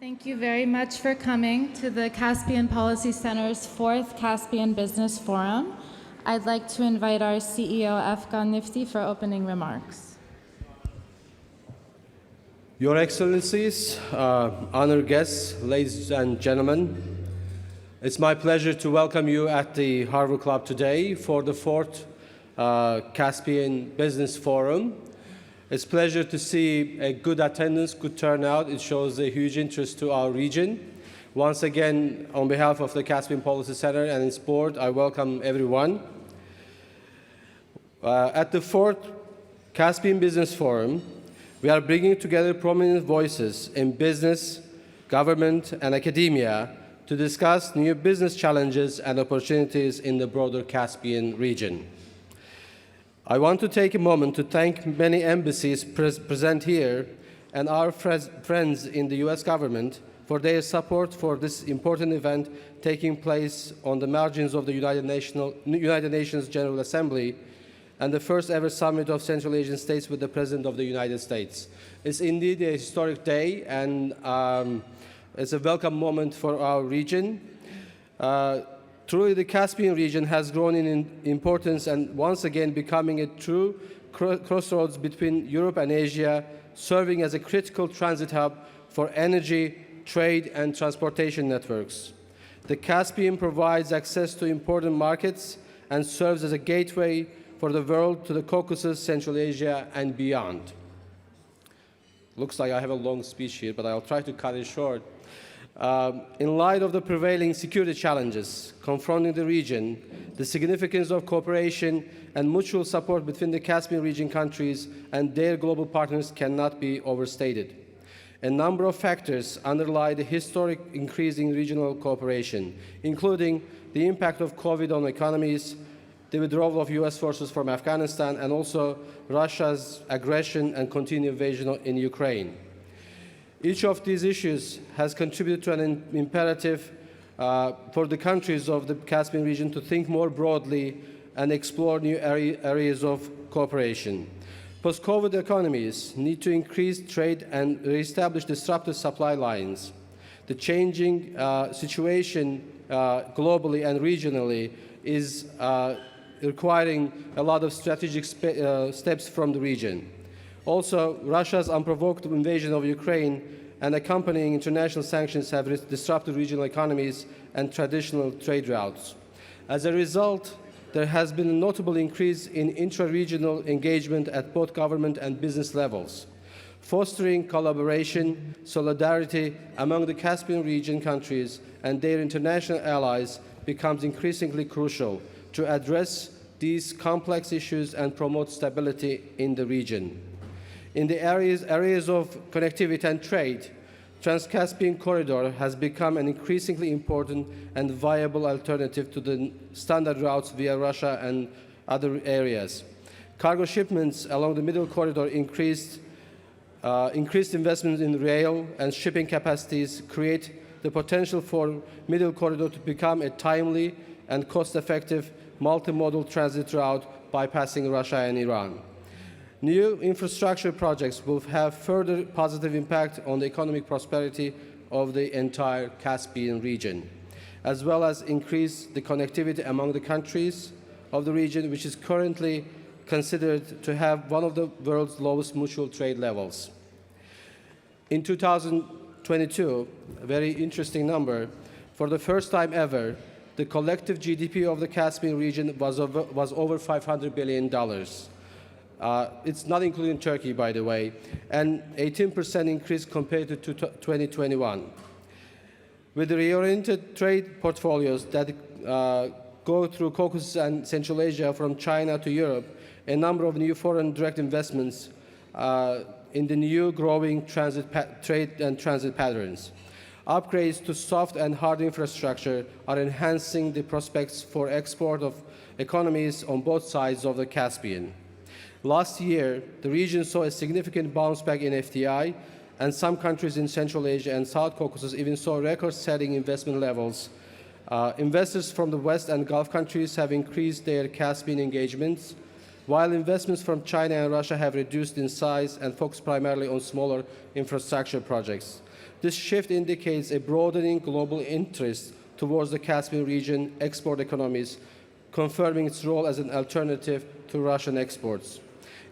Thank you very much for coming to the Caspian Policy Center's 4th Caspian Business Forum. I'd like to invite our CEO, Afgan Nifty, for opening remarks. Your Excellencies, honored guests, ladies and gentlemen, it's my pleasure to welcome you at the Harvard Club today for the 4th Caspian Business Forum. It's a pleasure to see a good attendance, good turnout. It shows a huge interest to our region. Once again, on behalf of the Caspian Policy Center and its board, I welcome everyone. At the 4th Caspian Business Forum, we are bringing together prominent voices in business, government, and academia to discuss new business challenges and opportunities in the broader Caspian region. I want to take a moment to thank many embassies present here and our friends in the U.S. government for their support for this important event taking place on the margins of the United Nations General Assembly and the first ever summit of Central Asian states with the President of the United States. It's indeed a historic day, and it's a welcome moment for our region. Truly, the Caspian region has grown in importance and once again becoming a true crossroads between Europe and Asia, serving as a critical transit hub for energy, trade, and transportation networks. The Caspian provides access to important markets and serves as a gateway for the world to the Caucasus, Central Asia, and beyond. Looks like I have a long speech here, but I'll try to cut it short. In light of the prevailing security challenges confronting the region, the significance of cooperation and mutual support between the Caspian region countries and their global partners cannot be overstated. A number of factors underlie the historic increase in regional cooperation, including the impact of COVID on economies, the withdrawal of U.S. forces from Afghanistan, and also Russia's aggression and continued invasion in Ukraine. Each of these issues has contributed to an imperative for the countries of the Caspian region to think more broadly and explore new areas of cooperation. Post-COVID economies need to increase trade and reestablish disrupted supply lines. The changing situation globally and regionally is requiring a lot of strategic steps from the region. Also, Russia's unprovoked invasion of Ukraine and accompanying international sanctions have disrupted regional economies and traditional trade routes. As a result, there has been a notable increase in intra-regional engagement at both government and business levels. Fostering collaboration, solidarity among the Caspian region countries and their international allies becomes increasingly crucial to address these complex issues and promote stability in the region. In the areas of connectivity and trade, Trans-Caspian Corridor has become an increasingly important and viable alternative to the standard routes via Russia and other areas. Cargo shipments along the Middle Corridor increased investments in rail and shipping capacities create the potential for Middle Corridor to become a timely and cost-effective multimodal transit route bypassing Russia and Iran. New infrastructure projects will have further positive impact on the economic prosperity of the entire Caspian region, as well as increase the connectivity among the countries of the region, which is currently considered to have one of the world's lowest mutual trade levels. In 2022, a very interesting number, for the first time ever, the collective GDP of the Caspian region was over $500 billion. It's not including Turkey, by the way, and 18% increase compared to 2021. With the reoriented trade portfolios that go through Caucasus and Central Asia from China to Europe, a number of new foreign direct investments in the new growing trade and transit patterns. Upgrades to soft and hard infrastructure are enhancing the prospects for export of economies on both sides of the Caspian. Last year, the region saw a significant bounce back in FDI, and some countries in Central Asia and South Caucasus even saw record-setting investment levels. Investors from the West and Gulf countries have increased their Caspian engagements, while investments from China and Russia have reduced in size and focused primarily on smaller infrastructure projects. This shift indicates a broadening global interest towards the Caspian region export economies, confirming its role as an alternative to Russian exports.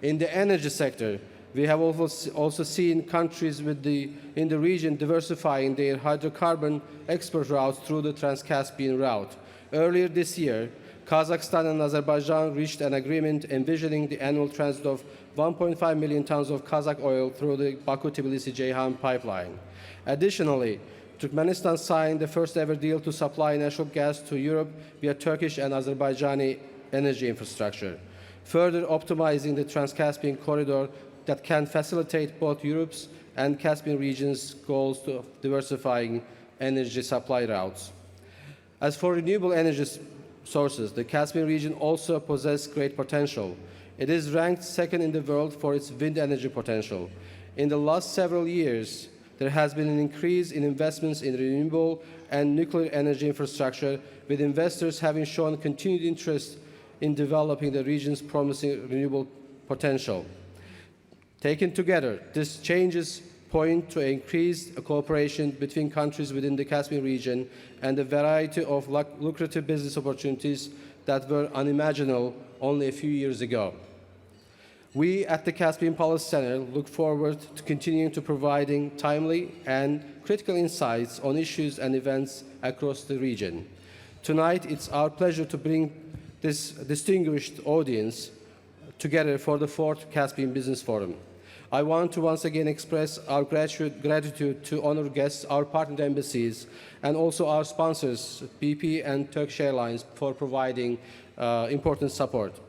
In the energy sector, we have also seen countries in the region diversifying their hydrocarbon export routes through the Trans-Caspian route. Earlier this year, Kazakhstan and Azerbaijan reached an agreement envisioning the annual transit of 1.5 million tons of Kazakh oil through the Baku-Tbilisi-Ceyhan pipeline. Additionally, Turkmenistan signed the first-ever deal to supply natural gas to Europe via Turkish and Azerbaijani energy infrastructure, further optimizing the Trans-Caspian corridor that can facilitate both Europe's and Caspian region's goals of diversifying energy supply routes. As for renewable energy sources, the Caspian region also possesses great potential. It is ranked second in the world for its wind energy potential. In the last several years, there has been an increase in investments in renewable and nuclear energy infrastructure, with investors having shown continued interest in developing the region's promising renewable potential. Taken together, these changes point to increased cooperation between countries within the Caspian region and a variety of lucrative business opportunities that were unimaginable only a few years ago. We at the Caspian Policy Center look forward to continuing to providing timely and critical insights on issues and events across the region. Tonight, it's our pleasure to bring this distinguished audience together for the 4th Caspian Business Forum. I want to once again express our gratitude to honored guests, our partner embassies, and also our sponsors, BP and Turkish Airlines, for providing important support.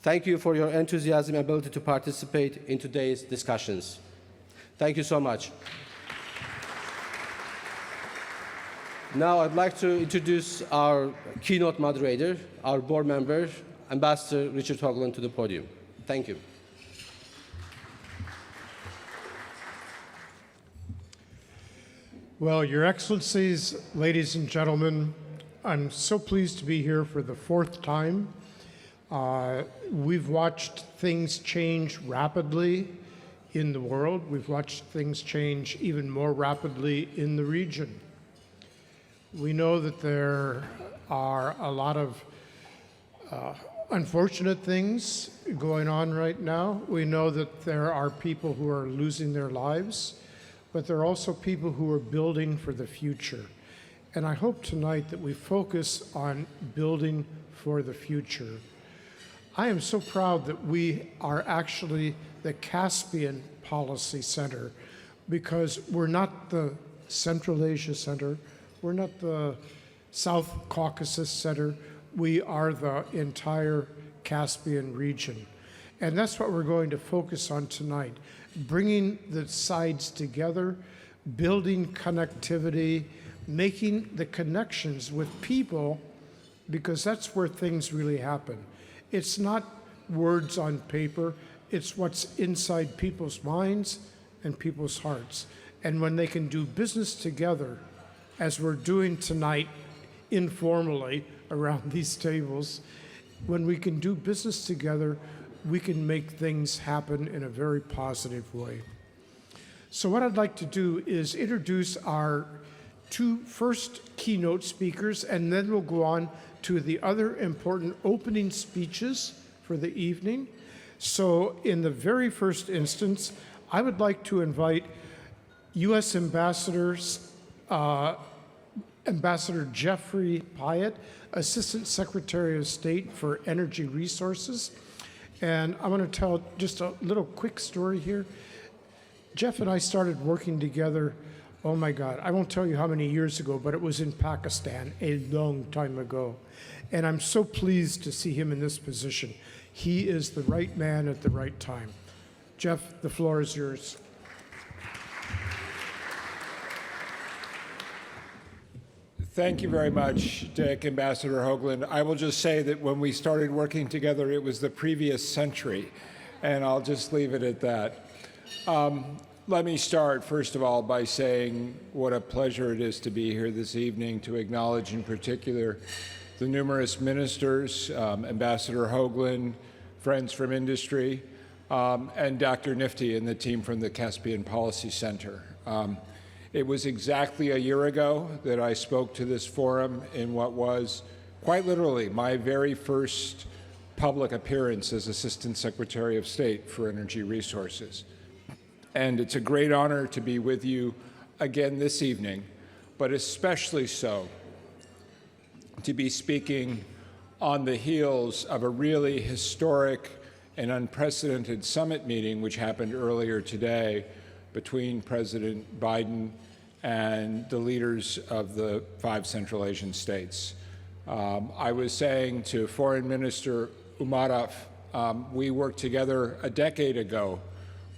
Thank you for your enthusiasm and ability to participate in today's discussions. Thank you so much. Now I'd like to introduce our keynote moderator, our board member, Ambassador Richard Hoagland, to the podium. Thank you. Well, Your Excellencies, ladies and gentlemen, I'm so pleased to be here for the 4th time. We've watched things change rapidly in the world. We've watched things change even more rapidly in the region. We know that there are a lot of unfortunate things going on right now. We know that there are people who are losing their lives, but there are also people who are building for the future. And I hope tonight that we focus on building for the future. I am so proud that we are actually the Caspian Policy Center, because we're not the Central Asia Center, we're not the South Caucasus Center, we are the entire Caspian region. And that's what we're going to focus on tonight, bringing the sides together, building connectivity, making the connections with people, because that's where things really happen. It's not words on paper, it's what's inside people's minds and people's hearts. And when they can do business together, as we're doing tonight informally around these tables, when we can do business together, we can make things happen in a very positive way. So what I'd like to do is introduce our 2 first keynote speakers, and then we'll go on to the other important opening speeches for the evening. So in the very first instance, I would like to invite U.S. Ambassador Jeffrey Pyatt, Assistant Secretary of State for Energy Resources. And I want to tell just a little quick story here. Jeff and I started working together, oh my God, I won't tell you how many years ago, but it was in Pakistan a long time ago. And I'm so pleased to see him in this position. He is the right man at the right time. Jeff, the floor is yours. Thank you very much, Dick, Ambassador Hoagland. I will just say that when we started working together, it was the previous century, and I'll just leave it at that. Let me start, first of all, by saying what a pleasure it is to be here this evening to acknowledge in particular the numerous ministers, Ambassador Hoagland, friends from industry, and Dr. Nifty and the team from the Caspian Policy Center. It was exactly a year ago that I spoke to this forum in what was, quite literally, my very first public appearance as Assistant Secretary of State for Energy Resources. And it's a great honor to be with you again this evening, but especially so to be speaking on the heels of a really historic and unprecedented summit meeting which happened earlier today between President Biden and the leaders of the 5 Central Asian states. I was saying to Foreign Minister Umarov, we worked together a decade ago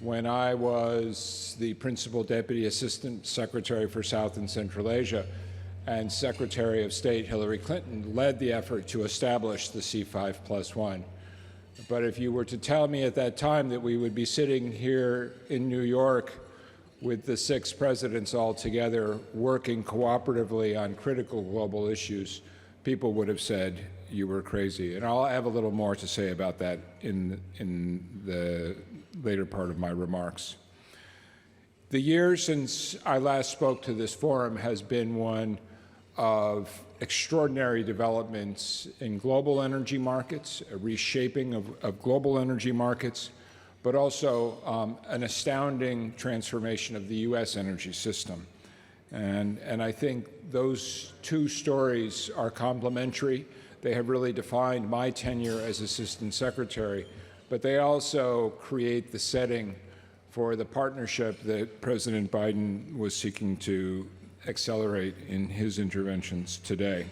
when I was the Principal Deputy Assistant Secretary for South and Central Asia, and Secretary of State Hillary Clinton led the effort to establish the C5+1. But if you were to tell me at that time that we would be sitting here in New York with the 6 presidents all together working cooperatively on critical global issues, people would have said you were crazy. And I'll have a little more to say about that in the later part of my remarks. The year since I last spoke to this forum has been one of extraordinary developments in global energy markets, a reshaping of global energy markets, but also an astounding transformation of the U.S. energy system. And I think those two stories are complementary. They have really defined my tenure as Assistant Secretary, but they also create the setting for the partnership that President Biden was seeking to accelerate in his interventions today.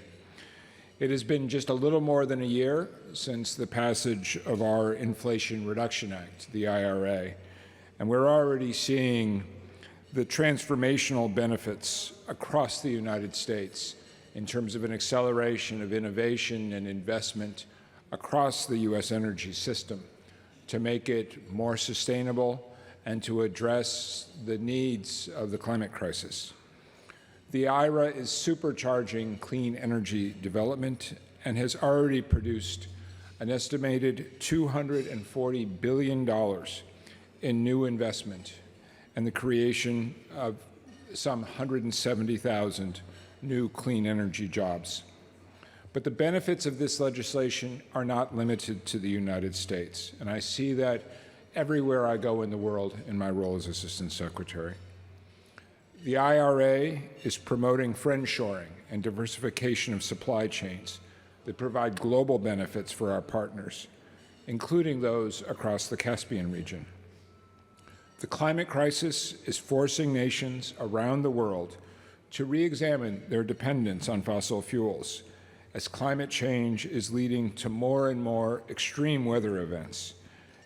It has been just a little more than a year since the passage of our Inflation Reduction Act, the IRA, and we're already seeing the transformational benefits across the United States in terms of an acceleration of innovation and investment across the U.S. energy system to make it more sustainable and to address the needs of the climate crisis. The IRA is supercharging clean energy development and has already produced an estimated $240 billion in new investment and the creation of some 170,000 new clean energy jobs. But the benefits of this legislation are not limited to the United States, and I see that everywhere I go in the world in my role as Assistant Secretary. The IRA is promoting friendshoring and diversification of supply chains that provide global benefits for our partners, including those across the Caspian region. The climate crisis is forcing nations around the world to re-examine their dependence on fossil fuels, as climate change is leading to more and more extreme weather events,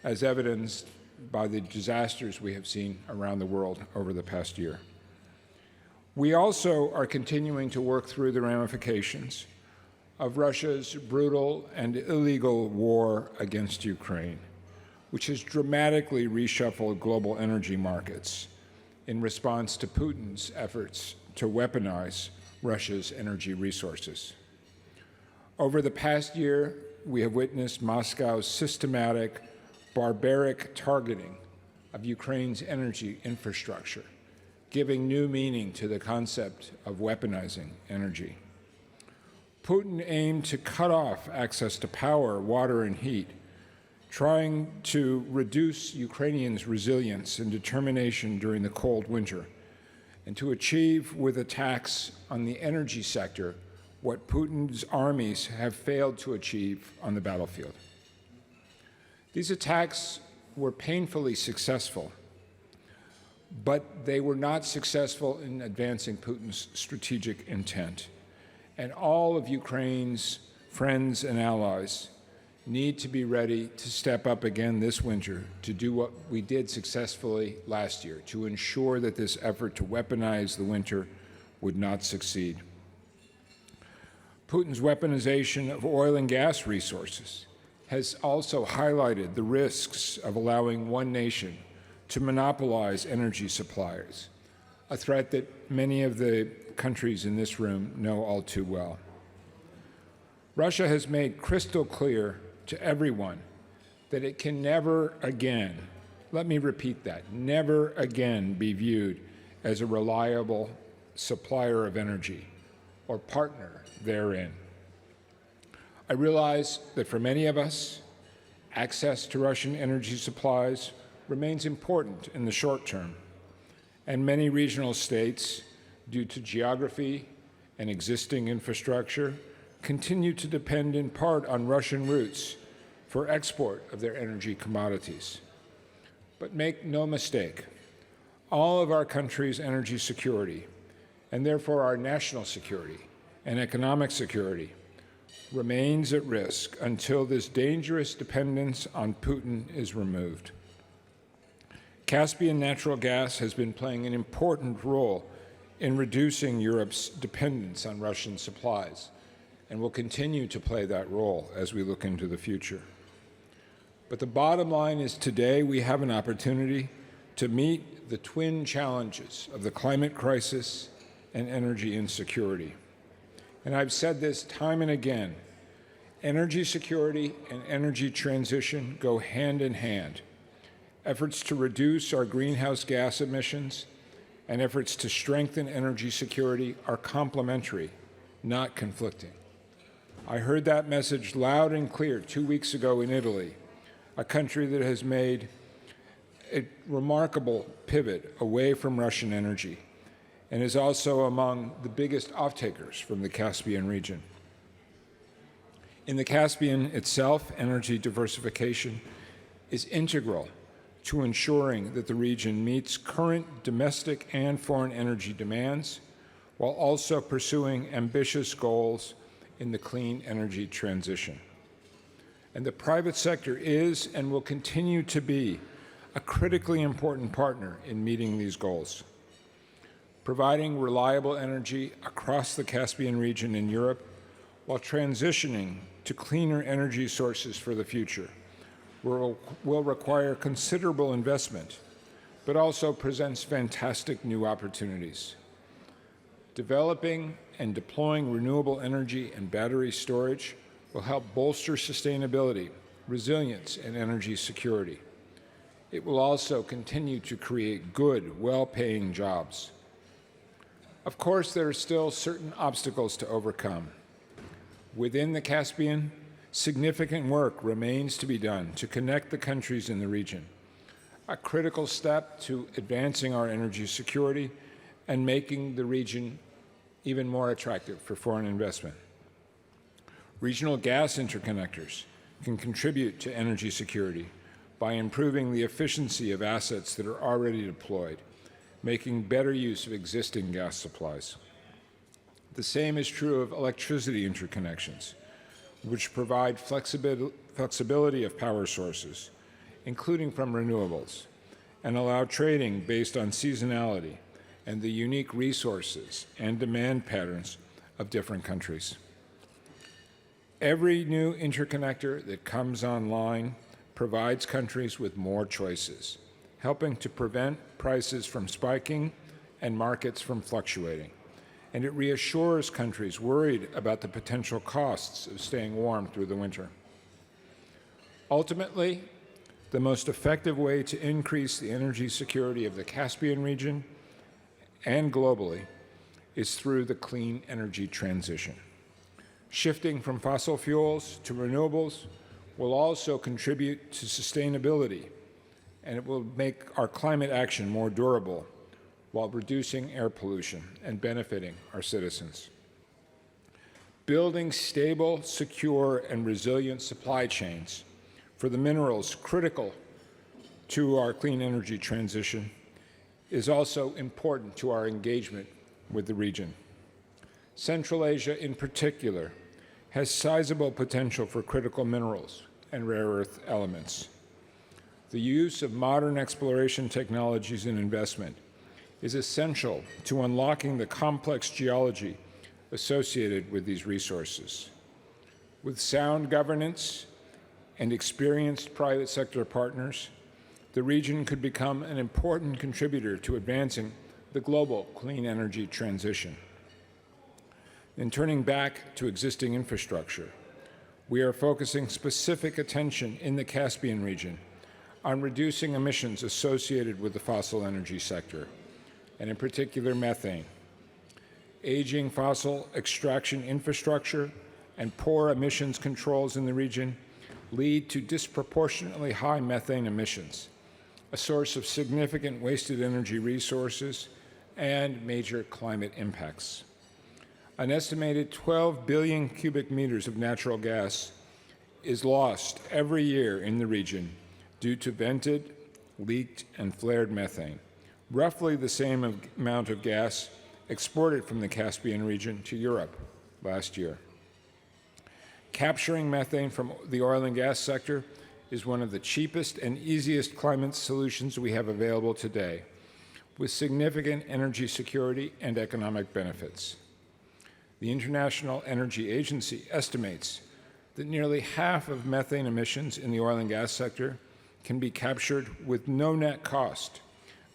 as evidenced by the disasters we have seen around the world over the past year. We also are continuing to work through the ramifications of Russia's brutal and illegal war against Ukraine, which has dramatically reshuffled global energy markets in response to Putin's efforts to weaponize Russia's energy resources. Over the past year, we have witnessed Moscow's systematic, barbaric targeting of Ukraine's energy infrastructure, giving new meaning to the concept of weaponizing energy. Putin aimed to cut off access to power, water, and heat, trying to reduce Ukrainians' resilience and determination during the cold winter, and to achieve with attacks on the energy sector what Putin's armies have failed to achieve on the battlefield. These attacks were painfully successful, but they were not successful in advancing Putin's strategic intent. And all of Ukraine's friends and allies need to be ready to step up again this winter to do what we did successfully last year, to ensure that this effort to weaponize the winter would not succeed. Putin's weaponization of oil and gas resources has also highlighted the risks of allowing one nation to monopolize energy suppliers, a threat that many of the countries in this room know all too well. Russia has made crystal clear to everyone that it can never again, let me repeat that, never again be viewed as a reliable supplier of energy or partner therein. I realize that for many of us, access to Russian energy supplies remains important in the short term, and many regional states, due to geography and existing infrastructure, continue to depend in part on Russian routes for export of their energy commodities. But make no mistake, all of our country's energy security, and therefore our national security and economic security, remains at risk until this dangerous dependence on Putin is removed. Caspian natural gas has been playing an important role in reducing Europe's dependence on Russian supplies, and will continue to play that role as we look into the future. But the bottom line is today we have an opportunity to meet the twin challenges of the climate crisis and energy insecurity. And I've said this time and again, energy security and energy transition go hand in hand. Efforts to reduce our greenhouse gas emissions and efforts to strengthen energy security are complementary, not conflicting. I heard that message loud and clear 2 weeks ago in Italy, a country that has made a remarkable pivot away from Russian energy and is also among the biggest off-takers from the Caspian region. In the Caspian itself, energy diversification is integral to ensuring that the region meets current domestic and foreign energy demands while also pursuing ambitious goals in the clean energy transition. And the private sector is and will continue to be a critically important partner in meeting these goals. Providing reliable energy across the Caspian region in Europe while transitioning to cleaner energy sources for the future will require considerable investment, but also presents fantastic new opportunities. Developing and deploying renewable energy and battery storage will help bolster sustainability, resilience, and energy security. It will also continue to create good, well-paying jobs. Of course, there are still certain obstacles to overcome. Within the Caspian, significant work remains to be done to connect the countries in the region, a critical step to advancing our energy security and making the region even more attractive for foreign investment. Regional gas interconnectors can contribute to energy security by improving the efficiency of assets that are already deployed, making better use of existing gas supplies. The same is true of electricity interconnections, which provide flexibility of power sources, including from renewables, and allow trading based on seasonality and the unique resources and demand patterns of different countries. Every new interconnector that comes online provides countries with more choices, helping to prevent prices from spiking and markets from fluctuating. And it reassures countries worried about the potential costs of staying warm through the winter. Ultimately, the most effective way to increase the energy security of the Caspian region and globally is through the clean energy transition. Shifting from fossil fuels to renewables will also contribute to sustainability, and it will make our climate action more durable while reducing air pollution and benefiting our citizens. Building stable, secure, and resilient supply chains for the minerals critical to our clean energy transition is also important to our engagement with the region. Central Asia, in particular, has sizable potential for critical minerals and rare earth elements. The use of modern exploration technologies and investment is essential to unlocking the complex geology associated with these resources. With sound governance and experienced private sector partners, the region could become an important contributor to advancing the global clean energy transition. In turning back to existing infrastructure, we are focusing specific attention in the Caspian region on reducing emissions associated with the fossil energy sector, and in particular methane. Aging fossil extraction infrastructure and poor emissions controls in the region lead to disproportionately high methane emissions, a source of significant wasted energy resources and major climate impacts. An estimated 12 billion cubic meters of natural gas is lost every year in the region due to vented, leaked, and flared methane, roughly the same amount of gas exported from the Caspian region to Europe last year. Capturing methane from the oil and gas sector is one of the cheapest and easiest climate solutions we have available today, with significant energy security and economic benefits. The International Energy Agency estimates that nearly half of methane emissions in the oil and gas sector can be captured with no net cost.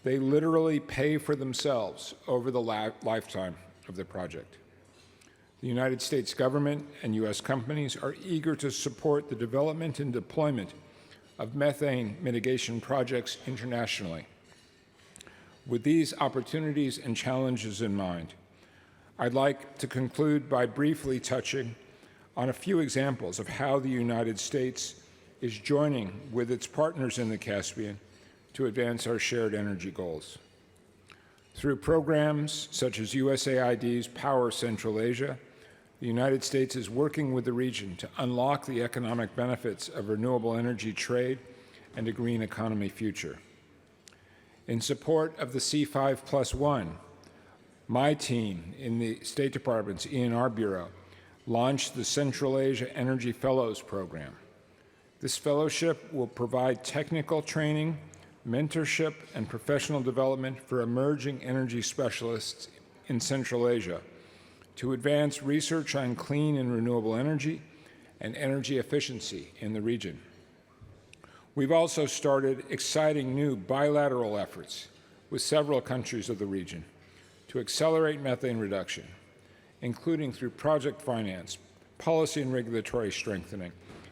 They literally pay for themselves over the lifetime of the project. The United States government and U.S. companies are eager to support the development and deployment of methane mitigation projects internationally. With these opportunities and challenges in mind, I'd like to conclude by briefly touching on a few examples of how the United States is joining with its partners in the Caspian to advance our shared energy goals. Through programs such as USAID's Power Central Asia, the United States is working with the region to unlock the economic benefits of renewable energy trade and a green economy future. In support of the C5+1, my team in the State Department's E&R Bureau launched the Central Asia Energy Fellows Program. This fellowship will provide technical training, mentorship, and professional development for emerging energy specialists in Central Asia to advance research on clean and renewable energy and energy efficiency in the region. We've also started exciting new bilateral efforts with several countries of the region to accelerate methane reduction, including through project finance, policy and regulatory strengthening,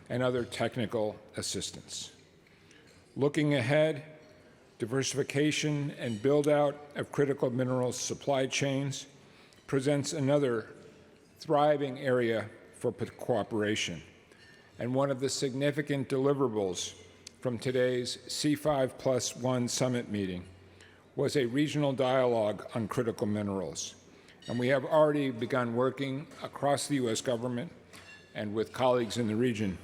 and other technical assistance. Looking ahead, diversification and build-out of critical minerals supply chains presents another thriving area for cooperation, and one of the significant deliverables from today's C5+1 summit meeting was a regional dialogue on critical minerals. And we have already begun working across the U.S. government and with colleagues in the region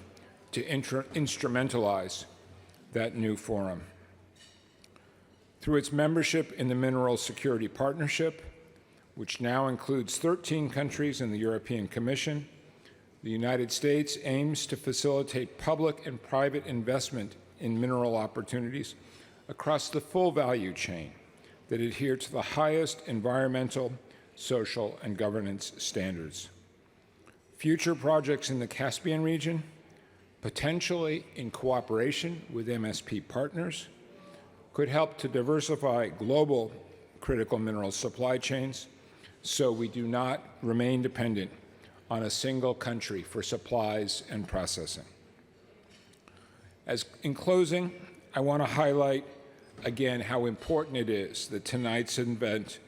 to instrumentalize that new forum. Through its membership in the Minerals Security Partnership, which now includes 13 countries in the European Commission, the United States aims to facilitate public and private investment in mineral opportunities across the full value chain that adhere to the highest environmental, social, and governance standards. Future projects in the Caspian region, potentially in cooperation with MSP partners, could help to diversify global critical mineral supply chains so we do not remain dependent on a single country for supplies and processing. In closing, I want to highlight again how important it is that tonight's event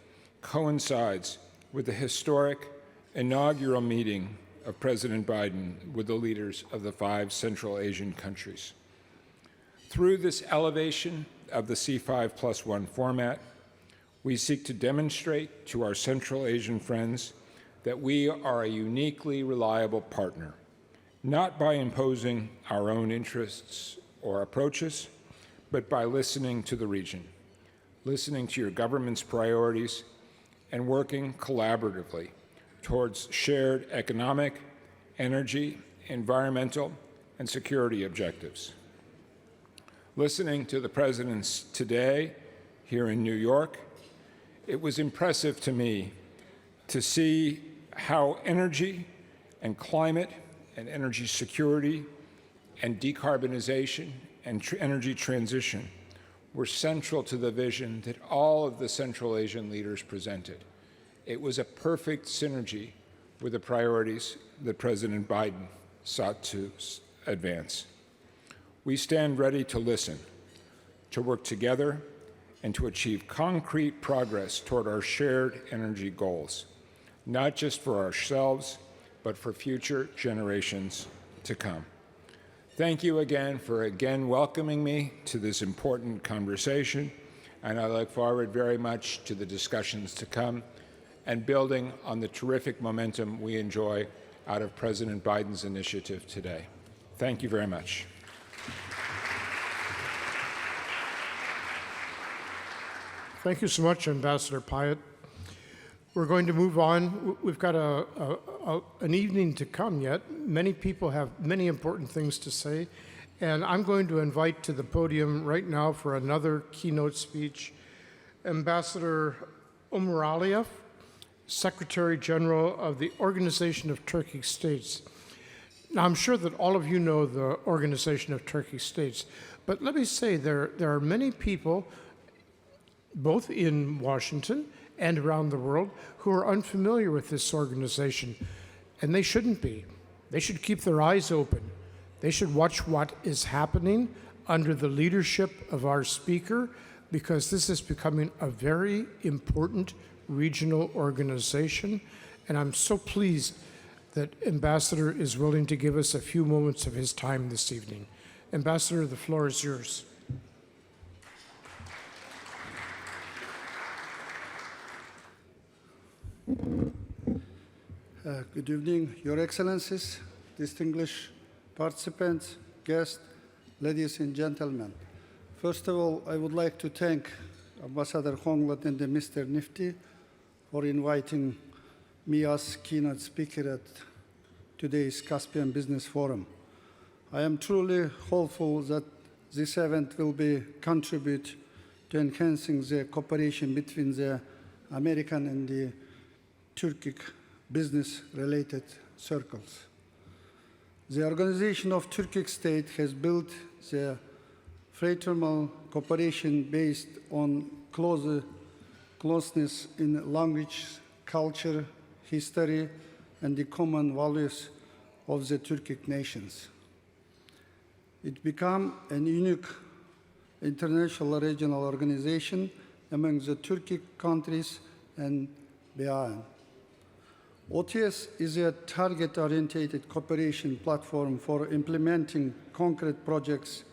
coincides with the historic inaugural meeting of President Biden with the leaders of the 5 Central Asian countries. Through this elevation of the C5+1 format, we seek to demonstrate to our Central Asian friends that we are a uniquely reliable partner, not by imposing our own interests or approaches, but by listening to the region, listening to your government's priorities, and working collaboratively towards shared economic, energy, environmental, and security objectives. Listening to the presidents today here in New York, it was impressive to me to see how energy and climate and energy security and decarbonization and energy transition were central to the vision that all of the Central Asian leaders presented. It was a perfect synergy with the priorities that President Biden sought to advance. We stand ready to listen, to work together, and to achieve concrete progress toward our shared energy goals, not just for ourselves, but for future generations to come. Thank you again for welcoming me to this important conversation, and I look forward very much to the discussions to come and building on the terrific momentum we enjoy out of President Biden's initiative today. Thank you very much. Thank you so much, Ambassador Pyatt. We're going to move on. We've got an evening to come yet. Many people have many important things to say, and I'm going to invite to the podium right now for another keynote speech Ambassador Umar Aliyev, Secretary General of the Organization of Turkic States. Now, I'm sure that all of you know the Organization of Turkic States, but let me say there are many people, both in Washington and around the world, who are unfamiliar with this organization, and they shouldn't be. They should keep their eyes open. They should watch what is happening under the leadership of our speaker, because this is becoming a very important regional organization, and I'm so pleased that Ambassador is willing to give us a few moments of his time this evening. Ambassador, the floor is yours. Good evening, Your Excellencies, distinguished participants, guests, ladies and gentlemen. First of all, I would like to thank Ambassador Hoagland and Mr. Nifty for inviting me as keynote speaker at today's Caspian Business Forum. I am truly hopeful that this event will contribute to enhancing the cooperation between the American and the Turkic business-related circles. The Organization of Turkic States has built the fraternal cooperation based on closeness in language, culture, history, and the common values of the Turkic nations. It became a unique international regional organization among the Turkic countries and beyond. OTS is a target-oriented cooperation platform for implementing concrete projects,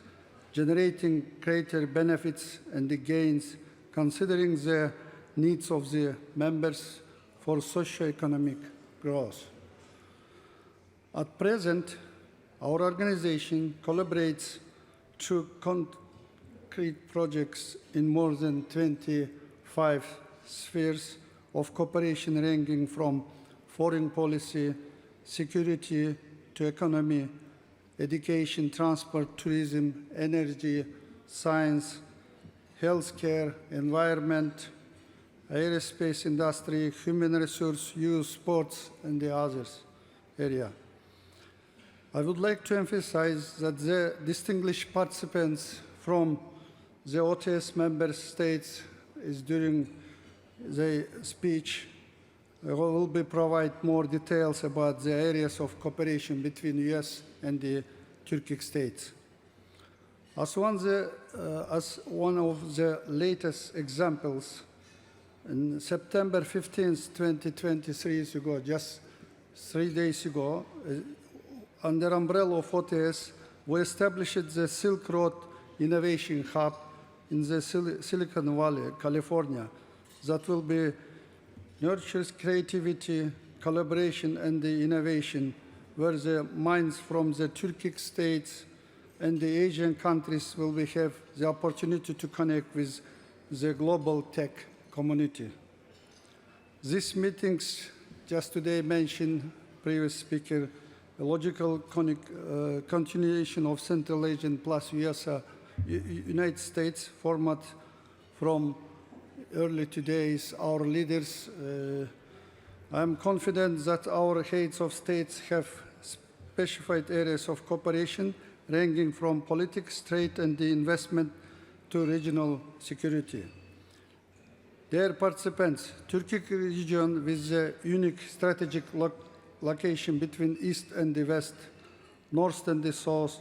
generating greater benefits and gains, considering the needs of the members for socio-economic growth. At present, our organization collaborates through concrete projects in more than 25 spheres of cooperation ranging from foreign policy, security to economy, education, transport, tourism, energy, science, healthcare, environment, aerospace industry, human resource, youth, sports, and the others area. I would like to emphasize that the distinguished participants from the OTS member states during the speech will provide more details about the areas of cooperation between the U.S. and the Turkic states. As one of the latest examples, on September 15, 2023, just 3 days ago, under umbrella of OTS, we established the Silk Road Innovation Hub in the Silicon Valley, California, that will nurtures creativity, collaboration, and the innovation, where the minds from the Turkic states and the Asian countries will have the opportunity to connect with the global tech community. These meetings, just today mentioned, previous speaker, a logical continuation of Central Asian plus United States format from early today's our leaders. I am confident that our heads of states have specified areas of cooperation ranging from politics, trade, and the investment to regional security. Dear participants, Turkic region with a unique strategic location between East and the West north and the south,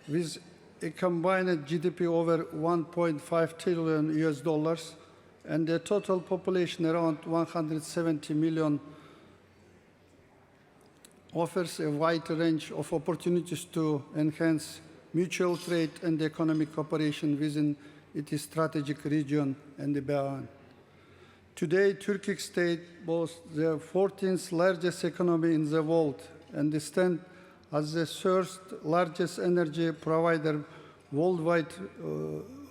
with a combined GDP over 1.5 trillion US dollars and a total population around 170 million, offers a wide range of opportunities to enhance mutual trade and economic cooperation within its strategic region and beyond. Today, Turkic state boasts the 14th largest economy in the world and stands as the third largest energy provider worldwide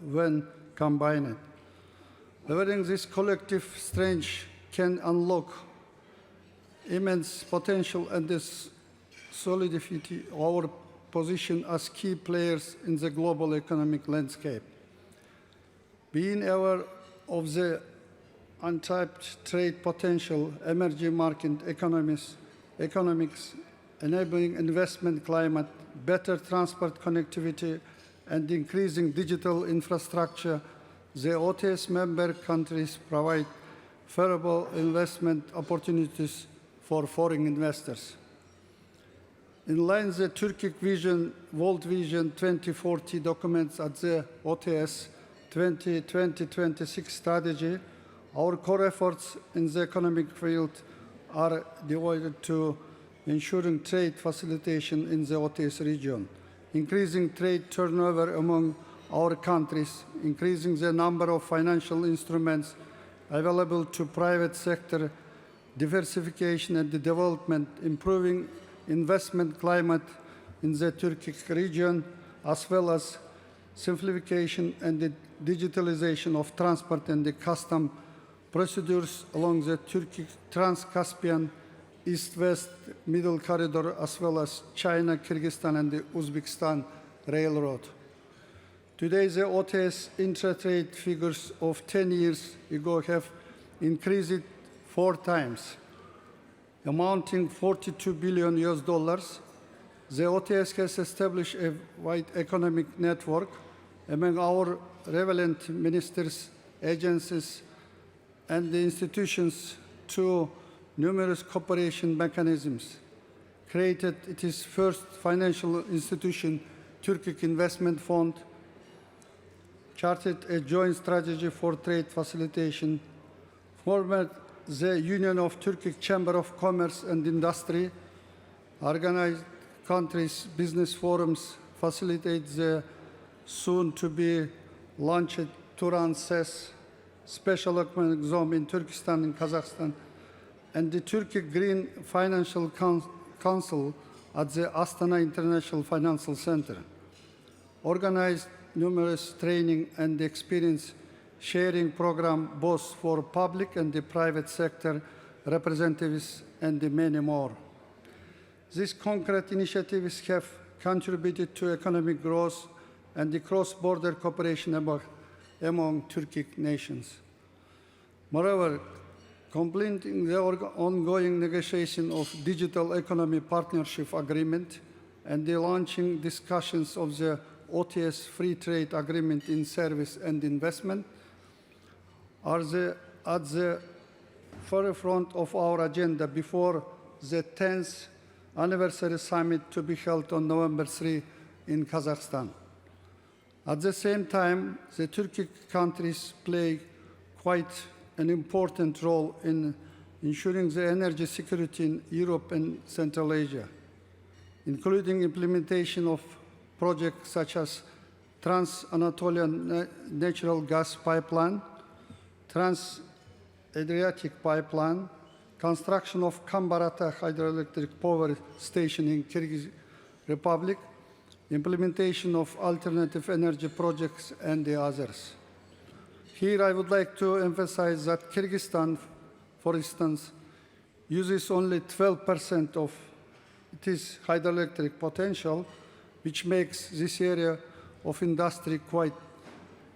when combined. Leveraging this collective strength can unlock immense potential and this solidify our position as key players in the global economic landscape. Being aware of the untapped trade potential, emerging market economics, enabling investment climate, better transport connectivity, and increasing digital infrastructure, the OTS member countries provide favorable investment opportunities for foreign investors. In line with the Turkic Vision, World Vision 2040 documents at the OTS 2020-26 strategy, our core efforts in the economic field are devoted to ensuring trade facilitation in the OTS region, increasing trade turnover among our countries, increasing the number of financial instruments available to private sector, diversification and development, improving investment climate in the Turkic region, as well as simplification and the digitalization of transport and the custom procedures along the Turkic Trans-Caspian East-West Middle Corridor, as well as China, Kyrgyzstan, and the Uzbekistan Railroad. Today, the OTS intra-trade figures of 10 years ago have increased 4 times, amounting 42 billion US dollars. The OTS has established a wide economic network among our relevant ministers, agencies, and the institutions through numerous cooperation mechanisms, created its first financial institution, Turkic Investment Fund, charted a joint strategy for trade facilitation, formed the Union of Turkic Chamber of Commerce and Industry, organized countries' business forums, facilitate the soon-to-be launched Turan SES Special Economic Zone in Turkestan and Kazakhstan, and the Turkic Green Financial Council at the Astana International Financial Center, organized numerous training and experience sharing programs both for public and the private sector representatives and many more. These concrete initiatives have contributed to economic growth and the cross-border cooperation among Turkic nations. Moreover, completing the ongoing negotiation of Digital Economy Partnership Agreement and the launching discussions of the OTS Free Trade Agreement in Service and Investment are at the forefront of our agenda before the 10th anniversary summit to be held on November 3 in Kazakhstan. At the same time, the Turkic countries play quite an important role in ensuring the energy security in Europe and Central Asia, including implementation of projects such as Trans-Anatolian Natural Gas Pipeline, Trans-Adriatic Pipeline, construction of Kambarata Hydroelectric Power Station in Kyrgyz Republic, implementation of alternative energy projects, and the others. Here I would like to emphasize that Kyrgyzstan, for instance, uses only 12% of its hydroelectric potential, which makes this area of industry quite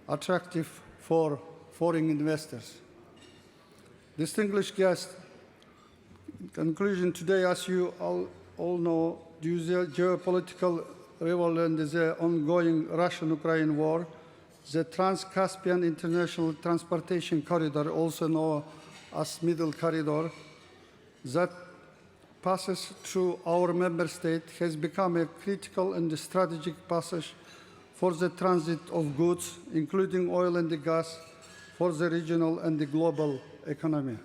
attractive for foreign investors. Distinguished guests, in conclusion, today, as you all know, due to the geopolitical rivalry and the ongoing Russian-Ukraine war, the Trans-Caspian International Transportation Corridor, also known as Middle Corridor, that passes through our member state has become a critical and strategic passage for the transit of goods, including oil and gas, for the regional and the global economy.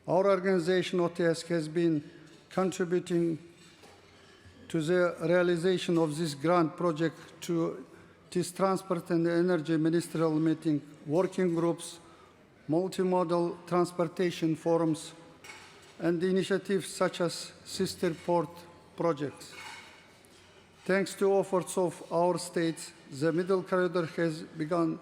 Our organization, OTS, has been contributing to the realization of this grand project to this transport and energy ministerial meeting, working groups, multimodal transportation forums, and initiatives such as sister port projects. Thanks to efforts of our states, the Middle Corridor has begun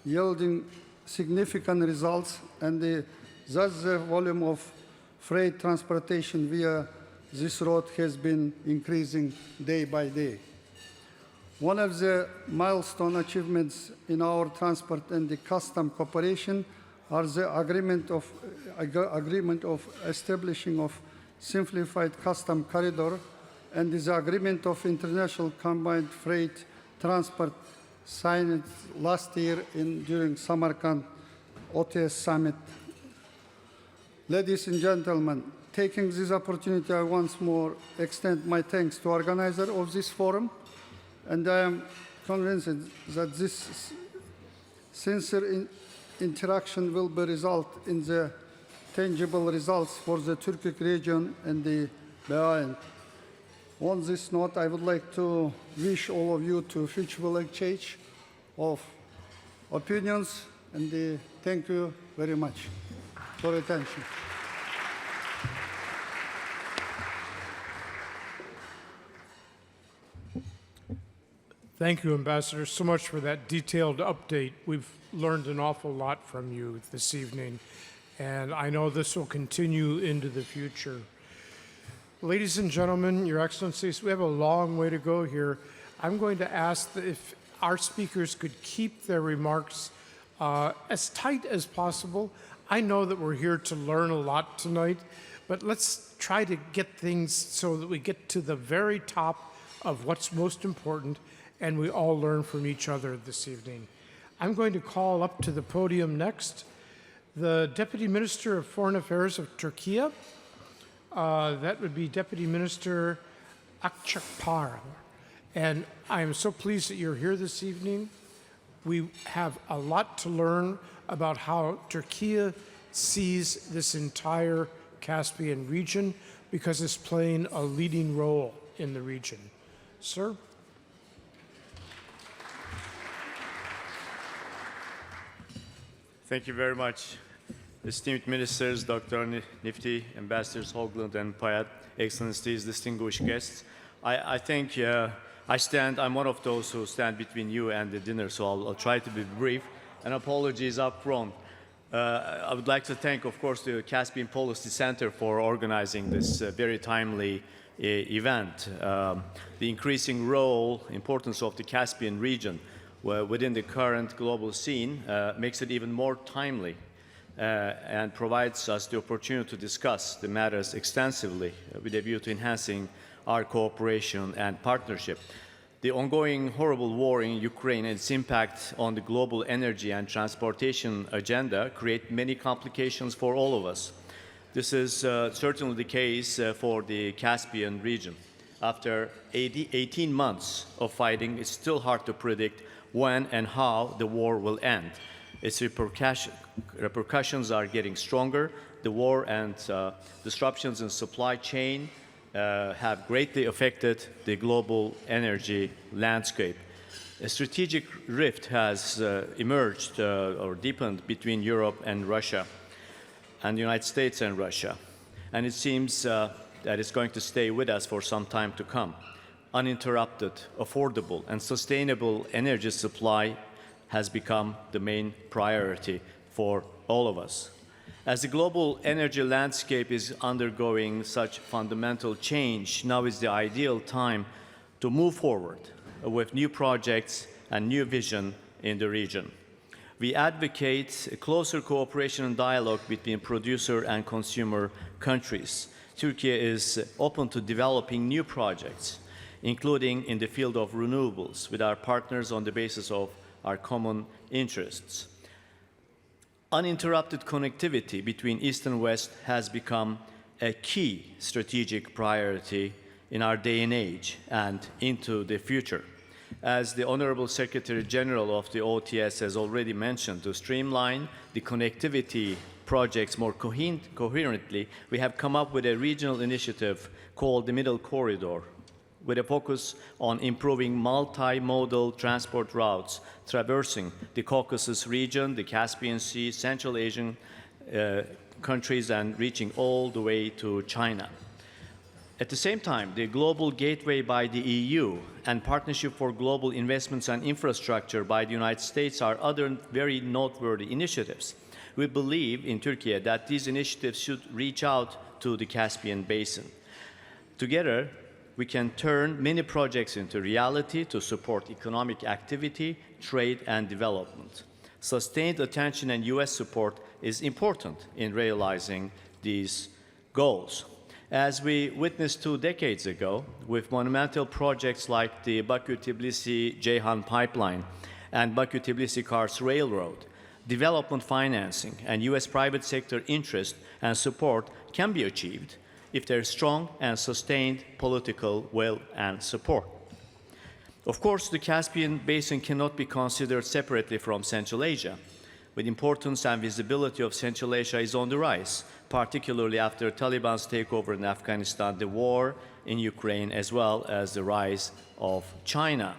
yielding significant results, and thus the volume of freight transportation via this road has been increasing day by day. One of the milestone achievements in our transport and the custom cooperation are the agreement of establishing of simplified custom corridor and the agreement of international combined freight transport signed last year during Samarkand OTS summit. Ladies and gentlemen, taking this opportunity, I once more extend my thanks to organizer of this forum, and I am convinced that this sincere interaction will be result in the tangible results for the Turkic region and the beyond. On this note, I would like to wish all of you to fruitful exchange of opinions, and thank you very much for your attention. Thank you, Ambassador, so much for that detailed update. We've learned an awful lot from you this evening, and I know this will continue into the future. Ladies and gentlemen, Your Excellencies, we have a long way to go here. I'm going to ask that if our speakers could keep their remarks as tight as possible. I know that we're here to learn a lot tonight, but let's try to get things so that we get to the very top of what's most important, and we all learn from each other this evening. I'm going to call up to the podium next the Deputy Minister of Foreign Affairs of Turkey. That would be Deputy Minister Akçakpar. And I am so pleased that you're here this evening. We have a lot to learn about how Turkey sees this entire Caspian region, because it's playing a leading role in the region. Sir? Thank you very much. Esteemed Ministers, Dr. Nifty, Ambassadors Hoagland and Payat, Excellencies, distinguished guests. I think I'm one of those who stand between you and the dinner, so I'll try to be brief, and apologies up front. I would like to thank, of course, the Caspian Policy Center for organizing this very timely event. The increasing importance of the Caspian region within the current global scene makes it even more timely and provides us the opportunity to discuss the matters extensively with a view to enhancing our cooperation and partnership. The ongoing horrible war in Ukraine and its impact on the global energy and transportation agenda create many complications for all of us. This is certainly the case for the Caspian region. After 18 months of fighting, it's still hard to predict when and how the war will end. Its repercussions are getting stronger. The war and disruptions in supply chain have greatly affected the global energy landscape. A strategic rift has emerged or deepened between Europe and Russia, and the United States and Russia. And it seems that it's going to stay with us for some time to come. Uninterrupted, affordable, and sustainable energy supply has become the main priority for all of us. As the global energy landscape is undergoing such fundamental change, now is the ideal time to move forward with new projects and new vision in the region. We advocate a closer cooperation and dialogue between producer and consumer countries. Turkey is open to developing new projects, including in the field of renewables, with our partners on the basis of our common interests. Uninterrupted connectivity between East and West has become a key strategic priority in our day and age and into the future. As the Honorable Secretary General of the OTS has already mentioned, to streamline the connectivity projects more coherently, we have come up with a regional initiative called the Middle Corridor, with a focus on improving multimodal transport routes traversing the Caucasus region, the Caspian Sea, Central Asian countries, and reaching all the way to China. At the same time, the Global Gateway by the EU and Partnership for Global Investments and Infrastructure by the United States are other very noteworthy initiatives. We believe in Turkey that these initiatives should reach out to the Caspian Basin. Together, we can turn many projects into reality to support economic activity, trade, and development. Sustained attention and US support is important in realizing these goals. As we witnessed 2 decades ago, with monumental projects like the Baku-Tbilisi-Ceyhan pipeline and Baku-Tbilisi-Kars Railroad, development financing and US private sector interest and support can be achieved if there is strong and sustained political will and support. Of course, the Caspian Basin cannot be considered separately from Central Asia. The importance and visibility of Central Asia is on the rise, particularly after Taliban's takeover in Afghanistan, the war in Ukraine, as well as the rise of China.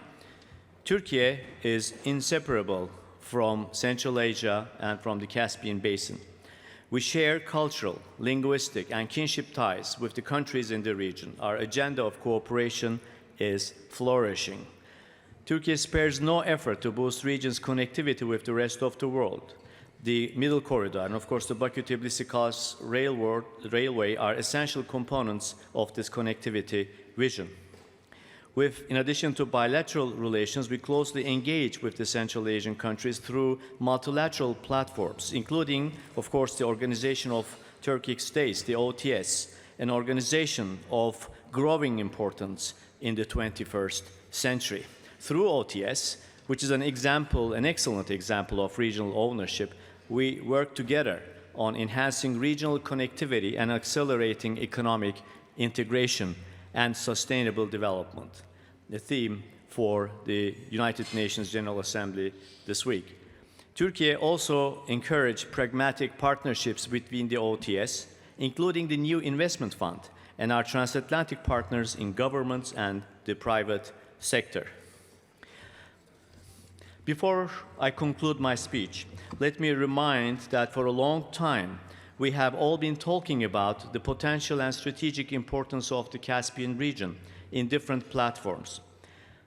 Turkey is inseparable from Central Asia and from the Caspian Basin. We share cultural, linguistic, and kinship ties with the countries in the region. Our agenda of cooperation is flourishing. Turkey spares no effort to boost region's connectivity with the rest of the world. The Middle Corridor and, of course, the Baku-Tbilisi-Kars Railway are essential components of this connectivity vision. In addition to bilateral relations, we closely engage with the Central Asian countries through multilateral platforms, including, of course, the Organization of Turkic States, the OTS, an organization of growing importance in the 21st century. Through OTS, which is an excellent example of regional ownership, we work together on enhancing regional connectivity and accelerating economic integration and sustainable development, the theme for the United Nations General Assembly this week. Turkey also encouraged pragmatic partnerships between the OTS, including the new investment fund, and our transatlantic partners in governments and the private sector. Before I conclude my speech, let me remind that for a long time, we have all been talking about the potential and strategic importance of the Caspian region in different platforms.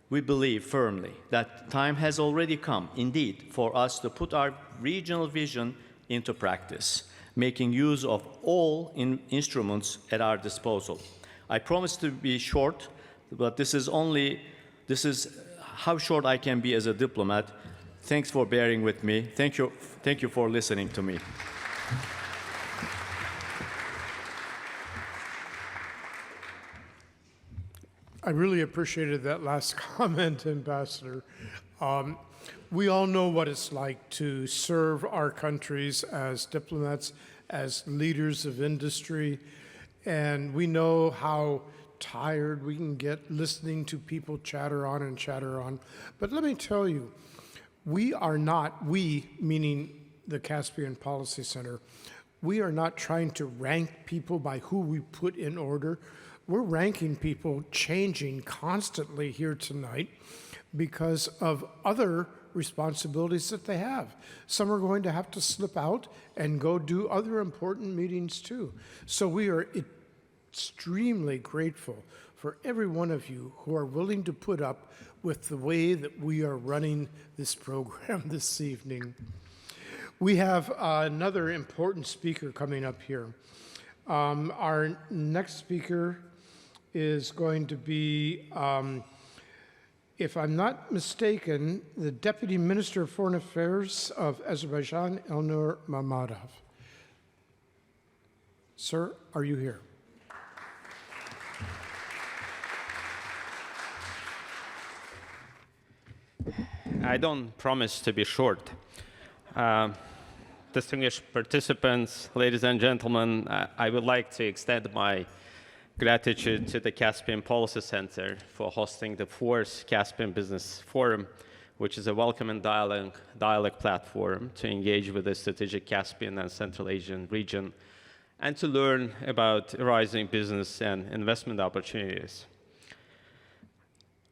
We believe firmly that time has already come, indeed, for us to put our regional vision into practice, making use of all instruments at our disposal. I promise to be short, but this is how short I can be as a diplomat. Thanks for bearing with me. Thank you for listening to me. I really appreciated that last comment, Ambassador. We all know what it's like to serve our countries as diplomats, as leaders of industry, and we know how tired we can get listening to people chatter on and chatter on. But let me tell you, we meaning the Caspian Policy Center, we are not trying to rank people by who we put in order. We're ranking people, changing constantly here tonight because of other responsibilities that they have. Some are going to have to slip out and go do other important meetings too. So we are extremely grateful for every one of you who are willing to put up with the way that we are running this program this evening. We have another important speaker coming up here. Our next speaker is going to be, if I'm not mistaken, the Deputy Minister of Foreign Affairs of Azerbaijan, Elnur Mammadov. Sir, are you here? I don't promise to be short. distinguished participants, ladies and gentlemen, I would like to extend my gratitude to the Caspian Policy Center for hosting the 4th Caspian Business Forum, which is a welcome and dialogue platform to engage with the strategic Caspian and Central Asian region and to learn about rising business and investment opportunities.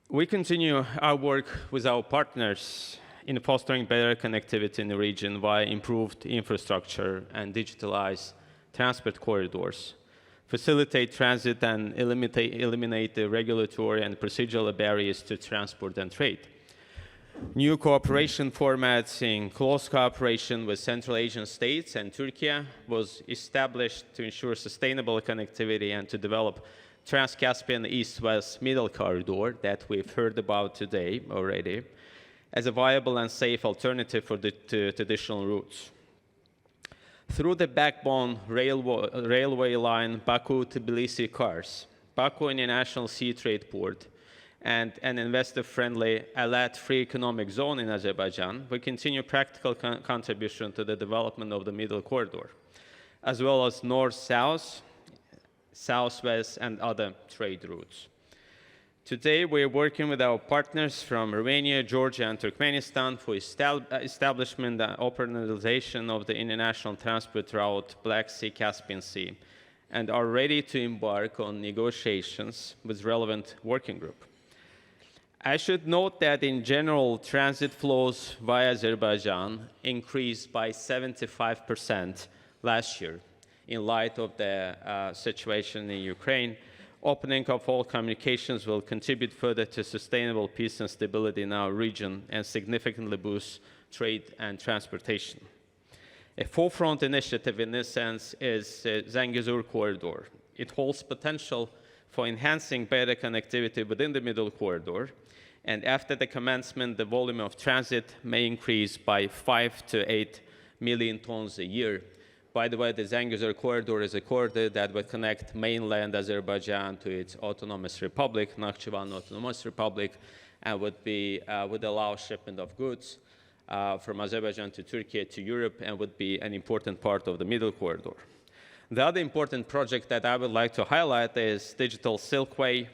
We continue our work with our partners in fostering better connectivity in the region via improved infrastructure and digitalized transport corridors, facilitate transit and eliminate the regulatory and procedural barriers to transport and trade. New cooperation formats in close cooperation with Central Asian states and Turkey was established to ensure sustainable connectivity and to develop Trans-Caspian East-West Middle Corridor that we've heard about today already as a viable and safe alternative for the traditional routes. Through the backbone railway line Baku-Tbilisi-Kars, Baku International Sea Trade Port, and an investor-friendly Alat Free Economic Zone in Azerbaijan, we continue practical contribution to the development of the Middle Corridor, as well as north-south, southwest, and other trade routes. Today, we are working with our partners from Romania, Georgia, and Turkmenistan for establishment and operationalization of the international transport route Black Sea-Caspian Sea, and are ready to embark on negotiations with relevant working group. I should note that in general, transit flows via Azerbaijan increased by 75% last year in light of the situation in Ukraine. Opening of all communications will contribute further to sustainable peace and stability in our region and significantly boost trade and transportation. A forefront initiative in this sense is Zangezur Corridor. It holds potential for enhancing better connectivity within the Middle Corridor, and after the commencement, the volume of transit may increase by 5 to 8 million tons a year. By the way, the Zangezur Corridor is a corridor that would connect mainland Azerbaijan to its autonomous republic, Nakhchivan Autonomous Republic, and would allow shipment of goods from Azerbaijan to Turkey to Europe, and would be an important part of the Middle Corridor. The other important project that I would like to highlight is Digital Silkway,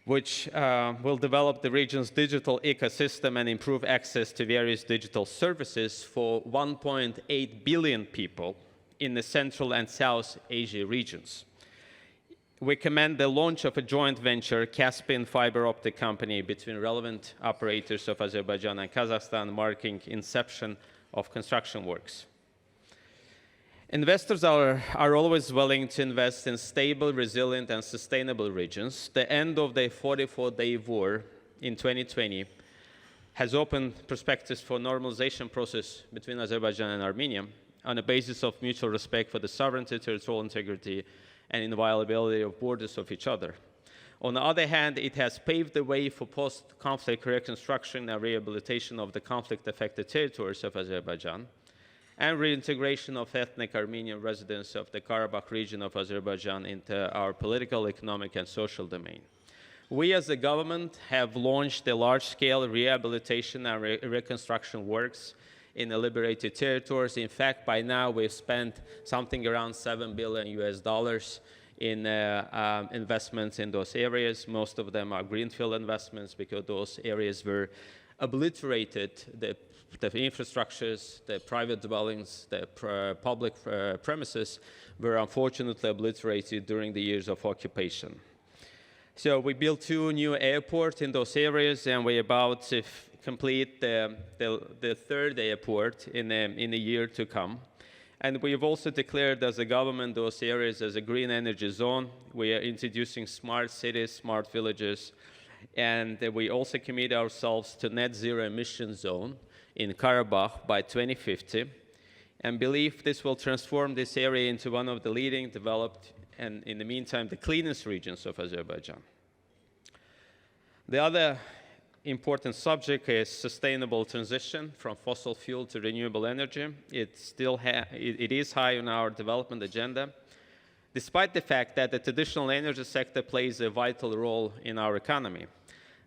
which will develop the region's digital ecosystem and improve access to various digital services for 1.8 billion people in the Central and South Asia regions. We commend the launch of a joint venture, Caspian Fiber Optic Company, between relevant operators of Azerbaijan and Kazakhstan, marking inception of construction works. Investors are always willing to invest in stable, resilient, and sustainable regions. The end of the 44-day war in 2020 has opened perspectives for normalization process between Azerbaijan and Armenia on a basis of mutual respect for the sovereignty, territorial integrity, and inviolability of borders of each other. On the other hand, it has paved the way for post-conflict reconstruction and rehabilitation of the conflict-affected territories of Azerbaijan, and reintegration of ethnic Armenian residents of the Karabakh region of Azerbaijan into our political, economic, and social domain. We as a government have launched the large-scale rehabilitation and reconstruction works in the liberated territories. In fact, by now we've spent something around $7 billion in investments in those areas. Most of them are greenfield investments because those areas were obliterated. The infrastructures, the private dwellings, the public premises were unfortunately obliterated during the years of occupation. So we built 2 new airports in those areas, and we're about to complete the 3rd airport in a year to come. And we've also declared as a government those areas as a green energy zone. We are introducing smart cities, smart villages, and we also commit ourselves to net zero emission zone in Karabakh by 2050, and believe this will transform this area into one of the leading, developed, and in the meantime, the cleanest regions of Azerbaijan. The other important subject is sustainable transition from fossil fuel to renewable energy. It is high on our development agenda, despite the fact that the traditional energy sector plays a vital role in our economy.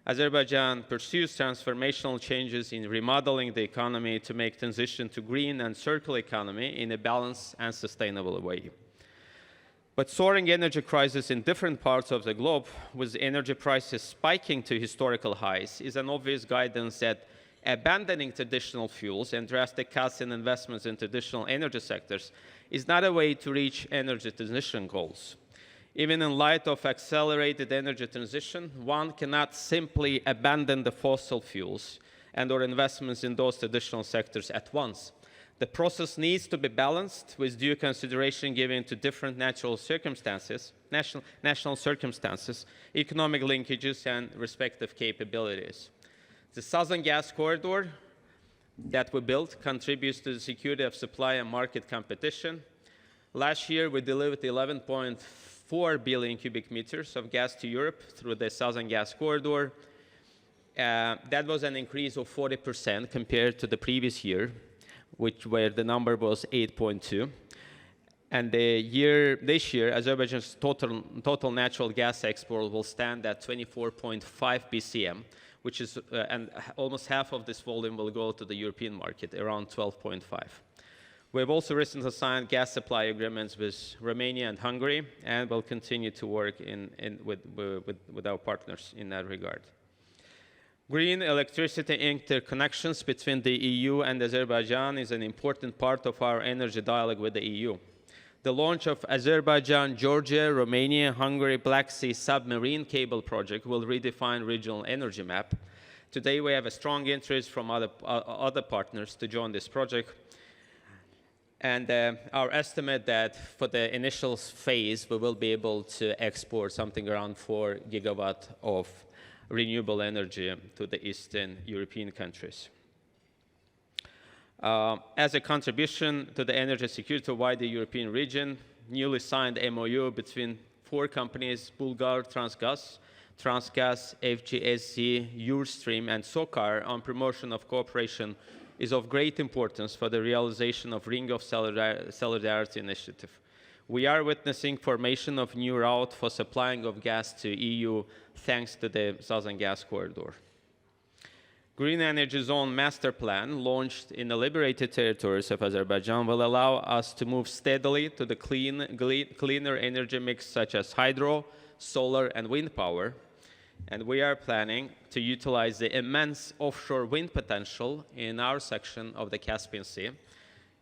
Azerbaijan pursues transformational changes in remodeling the economy to make transition to green and circular economy in a balanced and sustainable way. But soaring energy crisis in different parts of the globe, with energy prices spiking to historical highs, is an obvious guidance that abandoning traditional fuels and drastic cuts in investments in traditional energy sectors is not a way to reach energy transition goals. Even in light of accelerated energy transition, one cannot simply abandon the fossil fuels and/or investments in those traditional sectors at once. The process needs to be balanced with due consideration given to different national circumstances, national circumstances, economic linkages, and respective capabilities. The Southern Gas Corridor that we built contributes to the security of supply and market competition. Last year, we delivered 11.4 billion cubic meters of gas to Europe through the Southern Gas Corridor. That was an increase of 40% compared to the previous year, where the number was 8.2. And this year, Azerbaijan's total natural gas export will stand at 24.5 BCM, which is, and almost half of this volume will go to the European market, around 12.5. We have also recently signed gas supply agreements with Romania and Hungary, and will continue to work with our partners in that regard. Green electricity interconnections between the EU and Azerbaijan is an important part of our energy dialogue with the EU. The launch of Azerbaijan, Georgia, Romania, Hungary Black Sea submarine cable project will redefine regional energy map. Today we have a strong interest from other partners to join this project. And our estimate that for the initial phase, we will be able to export something around 4 gigawatt of renewable energy to the Eastern European countries. As a contribution to the energy security of the wider European region, newly signed MOU between 4 companies, Bulgar Transgaz, FGSZ, Eurostream, and SOCAR, on promotion of cooperation is of great importance for the realization of Ring of Solidarity initiative. We are witnessing formation of new route for supplying of gas to EU thanks to the Southern Gas Corridor. Green Energy Zone Master Plan, launched in the liberated territories of Azerbaijan, will allow us to move steadily to the cleaner energy mix such as hydro, solar, and wind power. And we are planning to utilize the immense offshore wind potential in our section of the Caspian Sea.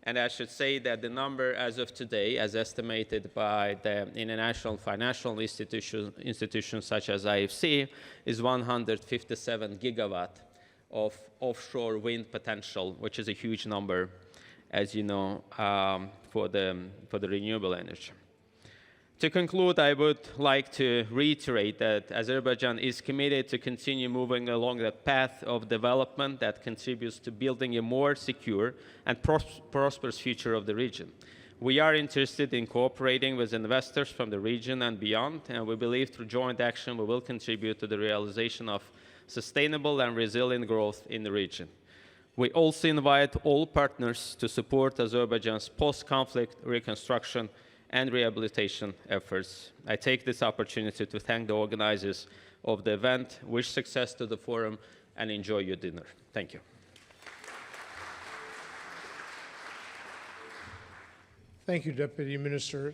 And I should say that the number as of today, as estimated by the international financial institutions such as IFC, is 157 gigawatt of offshore wind potential, which is a huge number, as you know, for the renewable energy. To conclude, I would like to reiterate that Azerbaijan is committed to continue moving along that path of development that contributes to building a more secure and prosperous future of the region. We are interested in cooperating with investors from the region and beyond, and we believe through joint action we will contribute to the realization of sustainable and resilient growth in the region. We also invite all partners to support Azerbaijan's post-conflict reconstruction and rehabilitation efforts. I take this opportunity to thank the organizers of the event, wish success to the forum, and enjoy your dinner. Thank you. Thank you, Deputy Minister.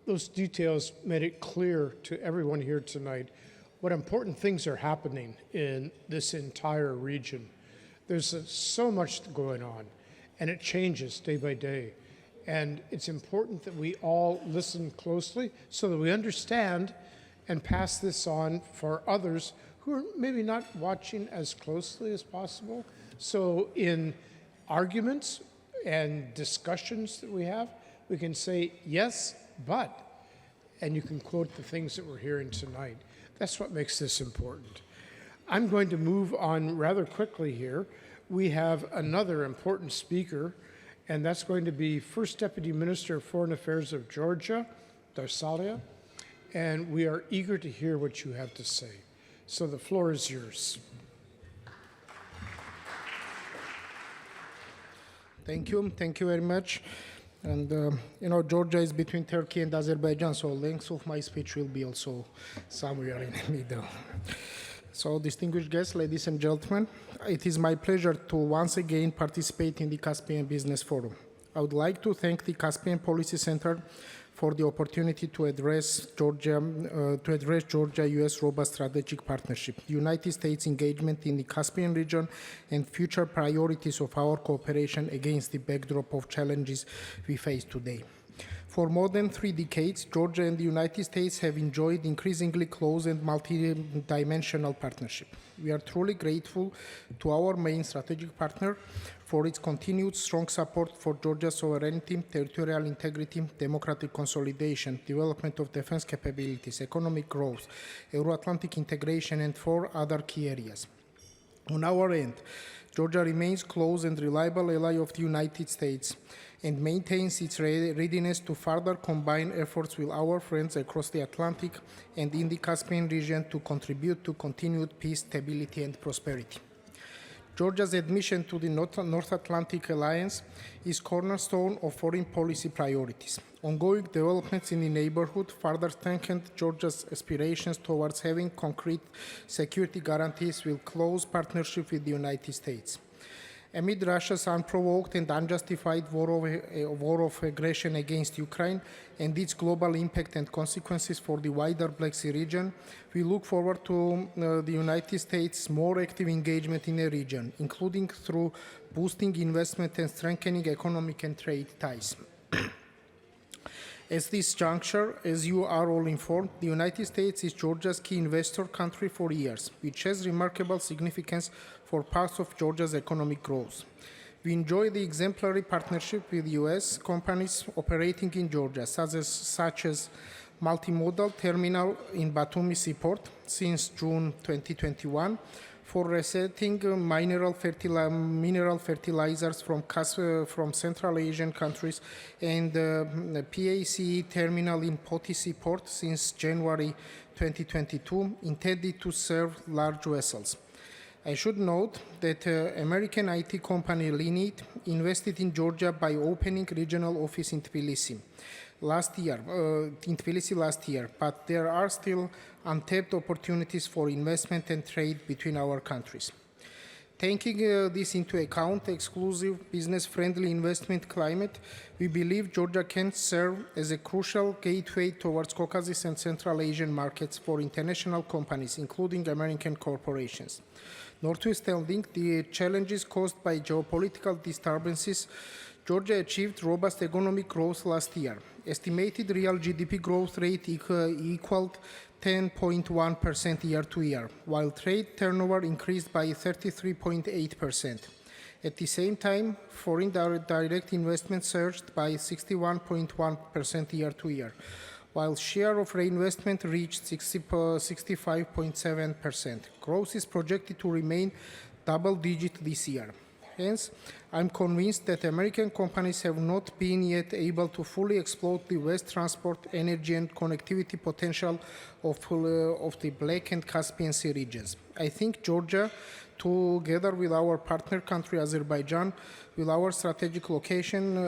Those details made it clear to everyone here tonight what important things are happening in this entire region. There's so much going on, and it changes day by day. And it's important that we all listen closely so that we understand and pass this on for others who are maybe not watching as closely as possible. So in arguments and discussions that we have, we can say, yes, but, and you can quote the things that we're hearing tonight. That's what makes this important. I'm going to move on rather quickly here. We have another important speaker, and that's going to be First Deputy Minister of Foreign Affairs of Georgia, Darsalia, and we are eager to hear what you have to say. So the floor is yours. Thank you very much. And you know, Georgia is between Turkey and Azerbaijan, so length of my speech will be also somewhere in the middle. So, distinguished guests, ladies and gentlemen, it is my pleasure to once again participate in the Caspian Business Forum. I would like to thank the Caspian Policy Center for the opportunity to address Georgia-U.S. robust strategic partnership, the United States engagement in the Caspian region, and future priorities of our cooperation against the backdrop of challenges we face today. For more than 3 decades, Georgia and the United States have enjoyed increasingly close and multi-dimensional partnership. We are truly grateful to our main strategic partner for its continued strong support for Georgia's sovereignty, territorial integrity, democratic consolidation, development of defense capabilities, economic growth, Euro-Atlantic integration, and 4 other key areas. On our end, Georgia remains close and reliable ally of the United States and maintains its readiness to further combine efforts with our friends across the Atlantic and in the Caspian region to contribute to continued peace, stability, and prosperity. Georgia's admission to the North Atlantic Alliance is cornerstone of foreign policy priorities. Ongoing developments in the neighborhood further strengthened Georgia's aspirations towards having concrete security guarantees with close partnership with the United States. Amid Russia's unprovoked and unjustified war of aggression against Ukraine and its global impact and consequences for the wider Black Sea region, we look forward to the United States' more active engagement in the region, including through boosting investment and strengthening economic and trade ties. At this juncture, as you are all informed, the United States is Georgia's key investor country for years, which has remarkable significance for parts of Georgia's economic growth. We enjoy the exemplary partnership with U.S. companies operating in Georgia, such as multimodal terminal in Batumi Seaport since June 2021, for resetting mineral fertilizers from Central Asian countries, and PACE terminal in Poti Seaport since January 2022, intended to serve large vessels. I should note that American IT company Linit invested in Georgia by opening regional office in Tbilisi last year, but there are still untapped opportunities for investment and trade between our countries. Taking this into account, exclusive business-friendly investment climate, we believe Georgia can serve as a crucial gateway towards Caucasus and Central Asian markets for international companies, including American corporations. Notwithstanding the challenges caused by geopolitical disturbances, Georgia achieved robust economic growth last year. Estimated real GDP growth rate equaled 10.1% year to year, while trade turnover increased by 33.8%. At the same time, foreign direct investment surged by 61.1% year to year, while share of reinvestment reached 65.7%. Growth is projected to remain double-digit this year. Hence, I'm convinced that American companies have not been yet able to fully exploit the vast transport, energy, and connectivity potential of the Black and Caspian Sea regions. I think Georgia, together with our partner country Azerbaijan, with our strategic location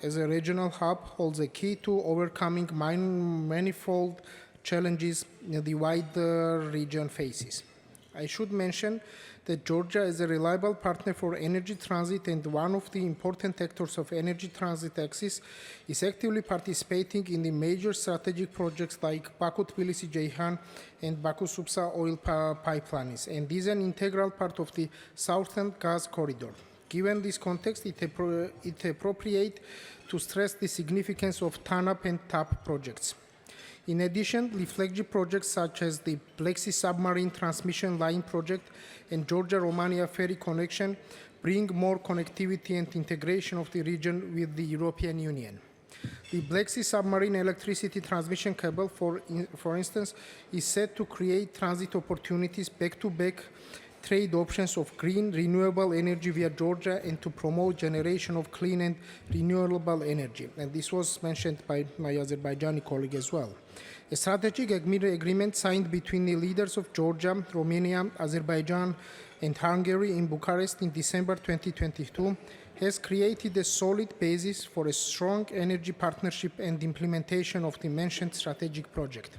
as a regional hub, holds a key to overcoming manifold challenges the wider region faces. I should mention that Georgia is a reliable partner for energy transit and one of the important actors of energy transit axis is actively participating in the major strategic projects like Baku-Tbilisi-Ceyhan and Baku-Supsa oil pipelines, and is an integral part of the Southern Gas Corridor. Given this context, it's appropriate to stress the significance of TANAP and TAP projects. In addition, the flagship projects such as the Black Sea Submarine Transmission Line project and Georgia-Romania ferry connection bring more connectivity and integration of the region with the European Union. The Black Sea Submarine Electricity Transmission Cable, for instance, is set to create transit opportunities back-to-back trade options of green, renewable energy via Georgia and to promote generation of clean and renewable energy. And this was mentioned by my Azerbaijani colleague as well. A strategic agreement signed between the leaders of Georgia, Romania, Azerbaijan, and Hungary in Bucharest in December 2022 has created a solid basis for a strong energy partnership and implementation of the mentioned strategic project.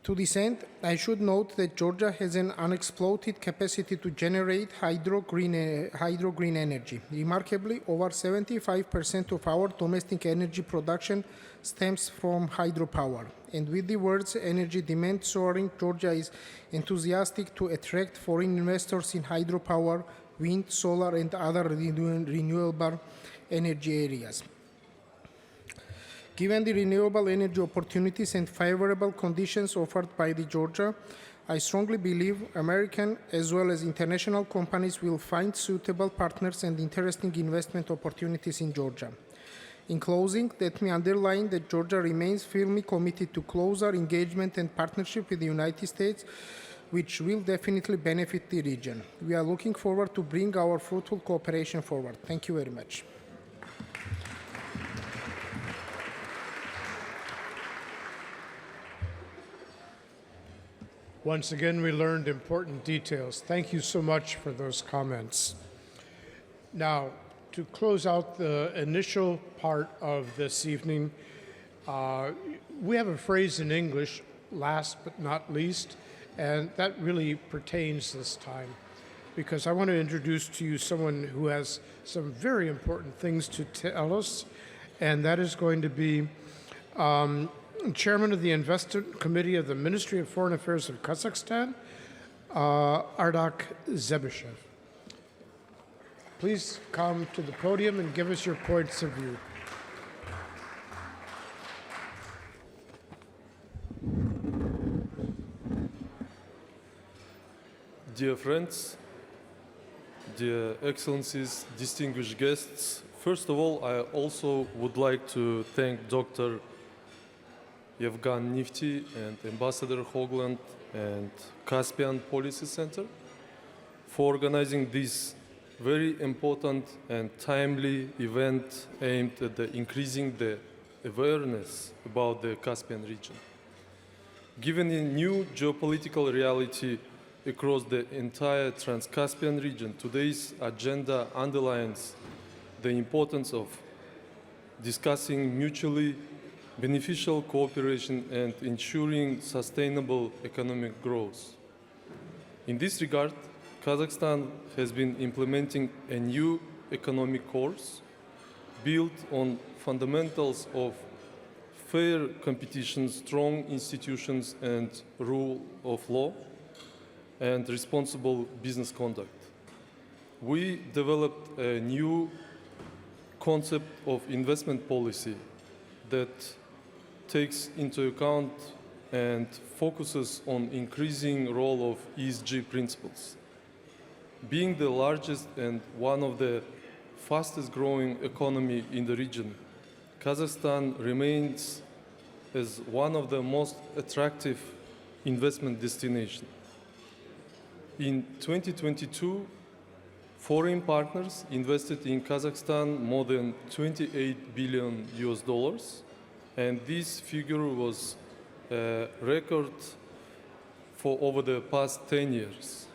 To this end, I should note that Georgia has an unexploited capacity to generate hydro green energy. Remarkably, over 75% of our domestic energy production stems from hydropower. And with the world's energy demand soaring, Georgia is enthusiastic to attract foreign investors in hydropower, wind, solar, and other renewable energy areas. Given the renewable energy opportunities and favorable conditions offered by Georgia, I strongly believe American as well as international companies will find suitable partners and interesting investment opportunities in Georgia. In closing, let me underline that Georgia remains firmly committed to closer engagement and partnership with the United States, which will definitely benefit the region. We are looking forward to bring our fruitful cooperation forward. Thank you very much. Once again, we learned important details. Thank you so much for those comments. Now, to close out the initial part of this evening, we have a phrase in English, last but not least, and that really pertains this time, because I want to introduce to you someone who has some very important things to tell us, and that is going to be Chairman of the Investment Committee of the Ministry of Foreign Affairs of Kazakhstan, Ardak Zebyshev. Please come to the podium and give us your points of view. Dear friends, dear excellencies, distinguished guests, first of all, I also would like to thank Dr. Yevgan Nifty and Ambassador Hoagland and Caspian Policy Center for organizing this very important and timely event aimed at increasing the awareness about the Caspian region. Given the new geopolitical reality across the entire Trans-Caspian region, today's agenda underlines the importance of discussing mutually beneficial cooperation and ensuring sustainable economic growth. In this regard, Kazakhstan has been implementing a new economic course built on fundamentals of fair competition, strong institutions and rule of law, and responsible business conduct. We developed a new concept of investment policy that takes into account and focuses on increasing role of ESG principles. Being the largest and one of the fastest growing economy in the region, Kazakhstan remains as one of the most attractive investment destinations. In 2022, foreign partners invested in Kazakhstan more than $28 billion, and this figure was a record for over the past 10 years.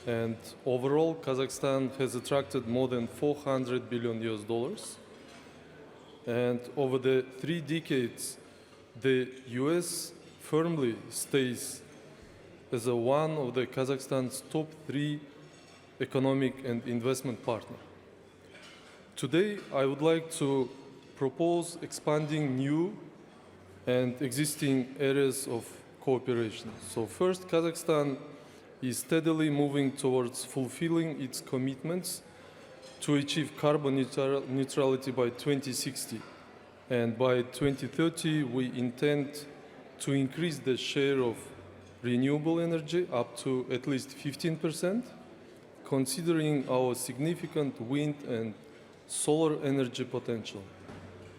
And overall, Kazakhstan has attracted more than $400 billion. And over the 3 decades, the US firmly stays as one of the Kazakhstan's top 3 economic and investment partners. Today, I would like to propose expanding new and existing areas of cooperation. So first, Kazakhstan is steadily moving towards fulfilling its commitments to achieve carbon neutrality by 2060. And by 2030, we intend to increase the share of renewable energy up to at least 15%, considering our significant wind and solar energy potential.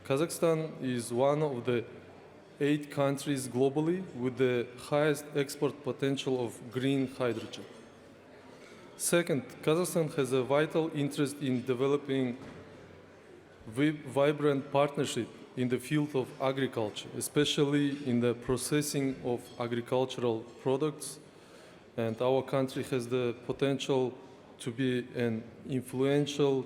Kazakhstan is one of the 8 countries globally with the highest export potential of green hydrogen. Second, Kazakhstan has a vital interest in developing vibrant partnership in the field of agriculture, especially in the processing of agricultural products, and our country has the potential to be an influential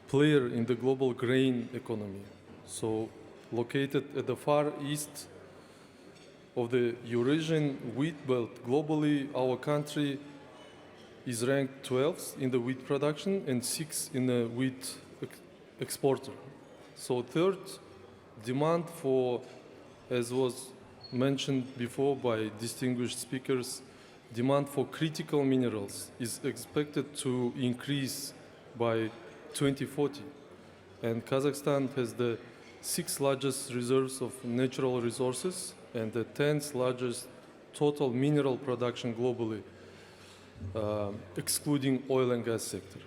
player in the global grain economy. So, located at the far east of the Eurasian wheat belt. Globally, our country is ranked 12th in the wheat production and 6th in the wheat exporter. So third, demand for, as was mentioned before by distinguished speakers, demand for critical minerals is expected to increase by 2040. And Kazakhstan has the 6th largest reserves of natural resources and the 10th largest total mineral production globally, excluding oil and gas sector.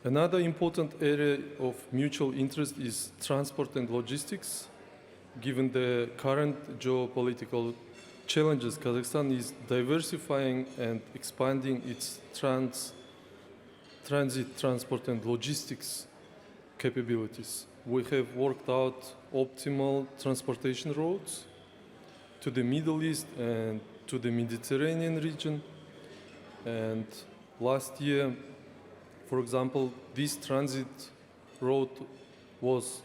Another important area of mutual interest is transport and logistics. Given the current geopolitical challenges, Kazakhstan is diversifying and expanding its transit, transport, and logistics capabilities. We have worked out optimal transportation routes to the Middle East and to the Mediterranean region. And last year, for example, this transit route was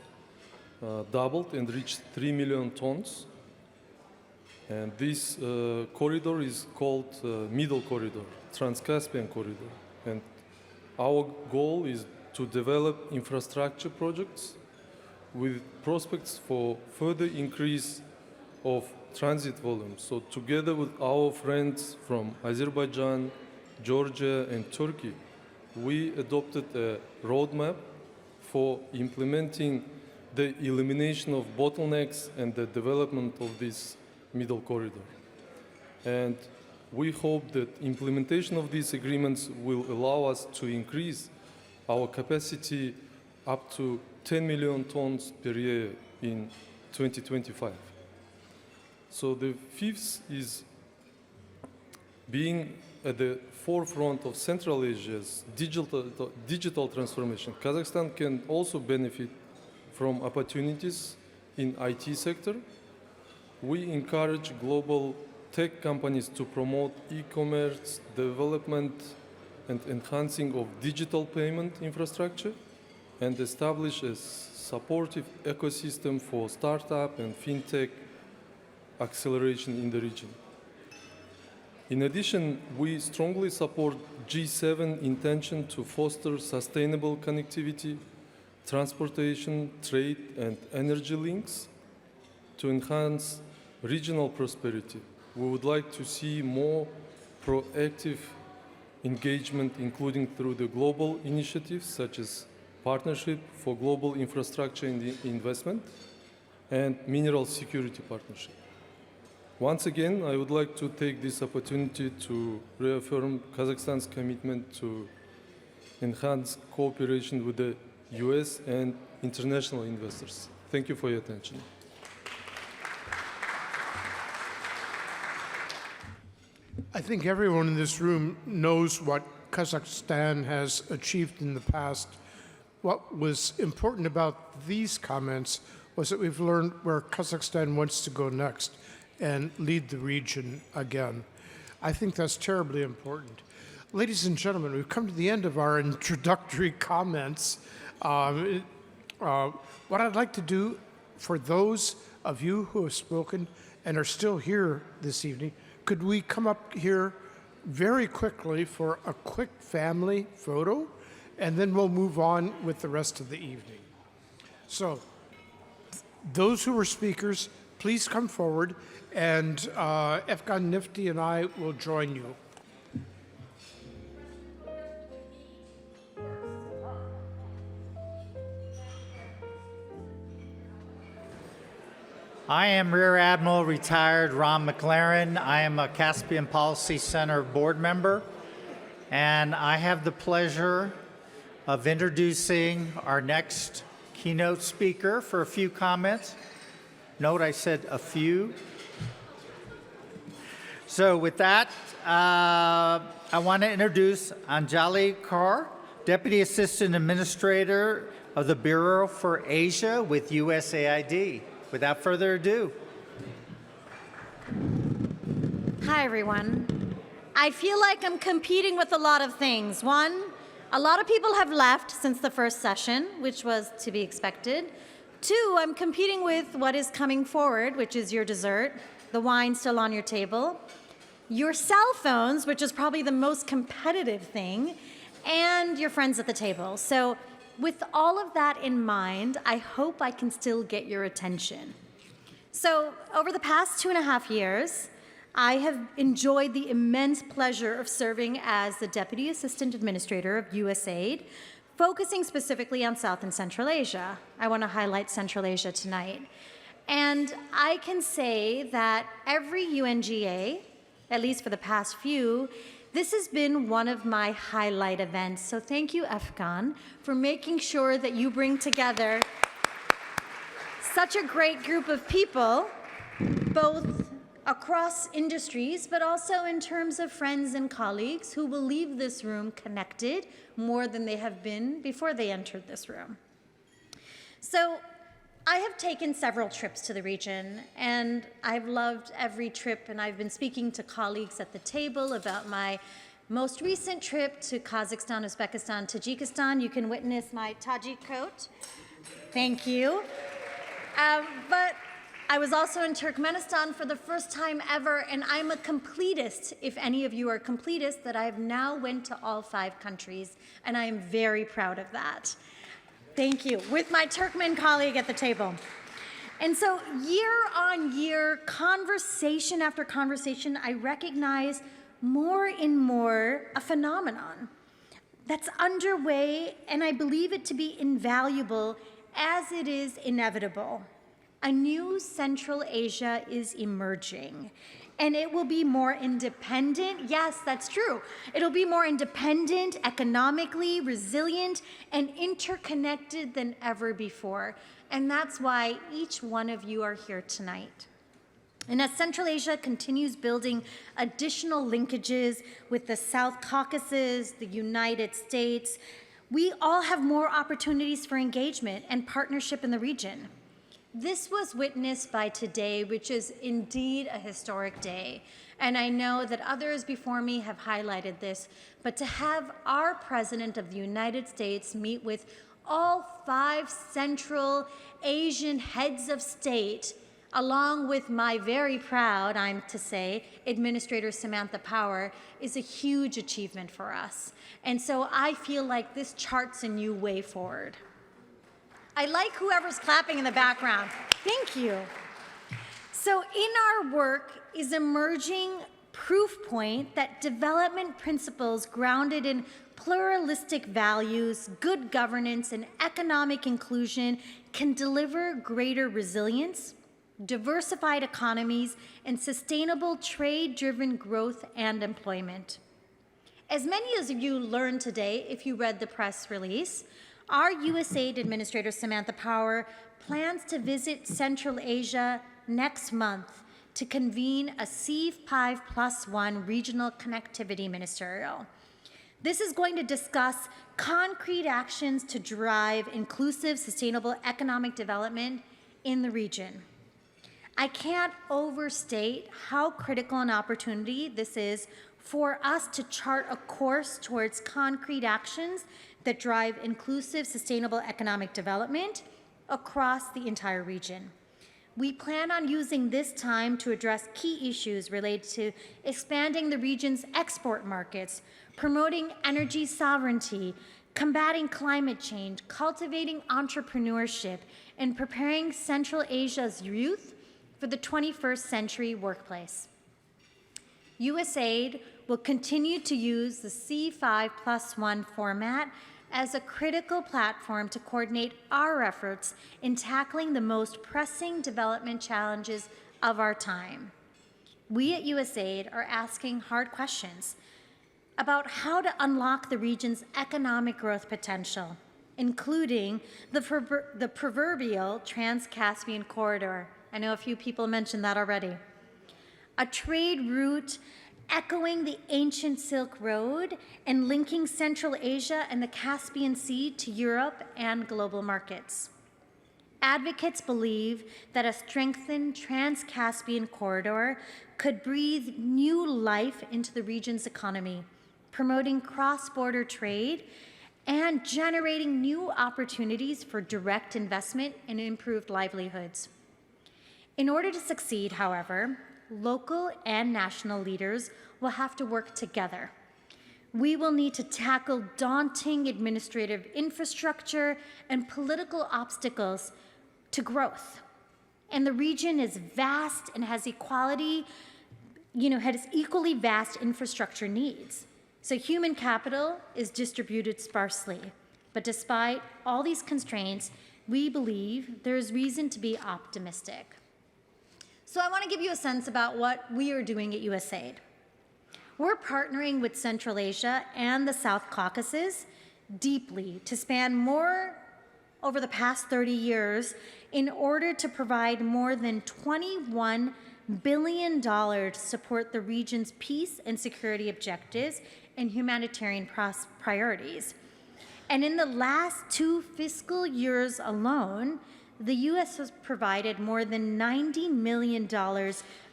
doubled and reached 3 million tons. And this corridor is called Middle Corridor, Trans-Caspian Corridor. And our goal is to develop infrastructure projects with prospects for further increase of transit volume. So together with our friends from Azerbaijan, Georgia, and Turkey, we adopted a roadmap for implementing the elimination of bottlenecks and the development of this middle corridor. And we hope that implementation of these agreements will allow us to increase our capacity up to 10 million tons per year in 2025. So the fifth is being at the forefront of Central Asia's digital transformation. Kazakhstan can also benefit from opportunities in IT sector. We encourage global tech companies to promote e-commerce development and enhancing of digital payment infrastructure and establish a supportive ecosystem for startup and fintech acceleration in the region. In addition, we strongly support G7 intention to foster sustainable connectivity, transportation, trade, and energy links to enhance regional prosperity. We would like to see more proactive engagement, including through the global initiatives such as Partnership for Global Infrastructure Investment and Mineral Security Partnership. Once again, I would like to take this opportunity to reaffirm Kazakhstan's commitment to enhance cooperation with the US and international investors. Thank you for your attention. I think everyone in this room knows what Kazakhstan has achieved in the past. What was important about these comments was that we've learned where Kazakhstan wants to go next and lead the region again. I think that's terribly important. Ladies and gentlemen, we've come to the end of our introductory comments. What I'd like to do for those of you who have spoken and are still here this evening, could we come up here very quickly for a quick family photo, and then we'll move on with the rest of the evening. So, those who were speakers, please come forward, and Efkan Nifty and I will join you. I am Rear Admiral retired Ron McLaren. I am a Caspian Policy Center board member, and I have the pleasure of introducing our next keynote speaker for a few comments. Note I said a few. So with that, I want to introduce Anjali Kaur, Deputy Assistant Administrator of the Bureau for Asia with USAID. Without further ado. Hi, everyone. I feel like I'm competing with a lot of things. One, a lot of people have left since the first session, which was to be expected. 2, I'm competing with what is coming forward, which is your dessert, the wine still on your table, your cell phones, which is probably the most competitive thing, and your friends at the table. So with all of that in mind, I hope I can still get your attention. So over the past 2.5 years, I have enjoyed the immense pleasure of serving as the Deputy Assistant Administrator of USAID, focusing specifically on South and Central Asia. I want to highlight Central Asia tonight. And I can say that every UNGA, at least for the past few, this has been one of my highlight events. So thank you, Afghan, for making sure that you bring together such a great group of people, both across industries, but also in terms of friends and colleagues who will leave this room connected more than they have been before they entered this room. So I have taken several trips to the region, and I've loved every trip, and I've been speaking to colleagues at the table about my most recent trip to Kazakhstan, Uzbekistan, Tajikistan. You can witness my Tajik coat. Thank you. But I was also in Turkmenistan for the first time ever, and I'm a completist, if any of you are completists, that I have now went to all 5 countries, and I am very proud of that. Thank you, with my Turkmen colleague at the table. And so year on year, conversation after conversation, I recognize more and more a phenomenon that's underway, and I believe it to be invaluable as it is inevitable. A new Central Asia is emerging, and it will be more independent. Yes, that's true. It'll be more independent, economically resilient, and interconnected than ever before. And that's why each one of you are here tonight. And as Central Asia continues building additional linkages with the South Caucasus, the United States, we all have more opportunities for engagement and partnership in the region. This was witnessed by today, which is indeed a historic day. And I know that others before me have highlighted this, but to have our President of the United States meet with all 5 Central Asian heads of state, along with my very proud, I'm to say, Administrator Samantha Power, is a huge achievement for us. And so I feel like this charts a new way forward. I like whoever's clapping in the background. Thank you. So in our work is emerging proof point that development principles grounded in pluralistic values, good governance, and economic inclusion can deliver greater resilience, diversified economies, and sustainable trade-driven growth and employment. As many of you learned today, if you read the press release, our USAID Administrator Samantha Power plans to visit Central Asia next month to convene a C5+1 regional connectivity ministerial. This is going to discuss concrete actions to drive inclusive, sustainable economic development in the region. I can't overstate how critical an opportunity this is for us to chart a course towards concrete actions that drive inclusive, sustainable economic development across the entire region. We plan on using this time to address key issues related to expanding the region's export markets, promoting energy sovereignty, combating climate change, cultivating entrepreneurship, and preparing Central Asia's youth for the 21st century workplace. USAID will continue to use the C5+1 format as a critical platform to coordinate our efforts in tackling the most pressing development challenges of our time. We at USAID are asking hard questions about how to unlock the region's economic growth potential, including the proverbial Trans-Caspian corridor. I know a few people mentioned that already. A trade route echoing the ancient Silk Road and linking Central Asia and the Caspian Sea to Europe and global markets. Advocates believe that a strengthened Trans-Caspian corridor could breathe new life into the region's economy, promoting cross-border trade and generating new opportunities for direct investment and improved livelihoods. In order to succeed, however, local and national leaders will have to work together. We will need to tackle daunting administrative infrastructure and political obstacles to growth. And the region is vast and has equally vast infrastructure needs. So human capital is distributed sparsely. But despite all these constraints, we believe there is reason to be optimistic. So I want to give you a sense about what we are doing at USAID. We're partnering with Central Asia and the South Caucasus deeply to span more over the past 30 years in order to provide more than $21 billion to support the region's peace and security objectives and humanitarian priorities. And in the last 2 fiscal years alone, the U.S. has provided more than $90 million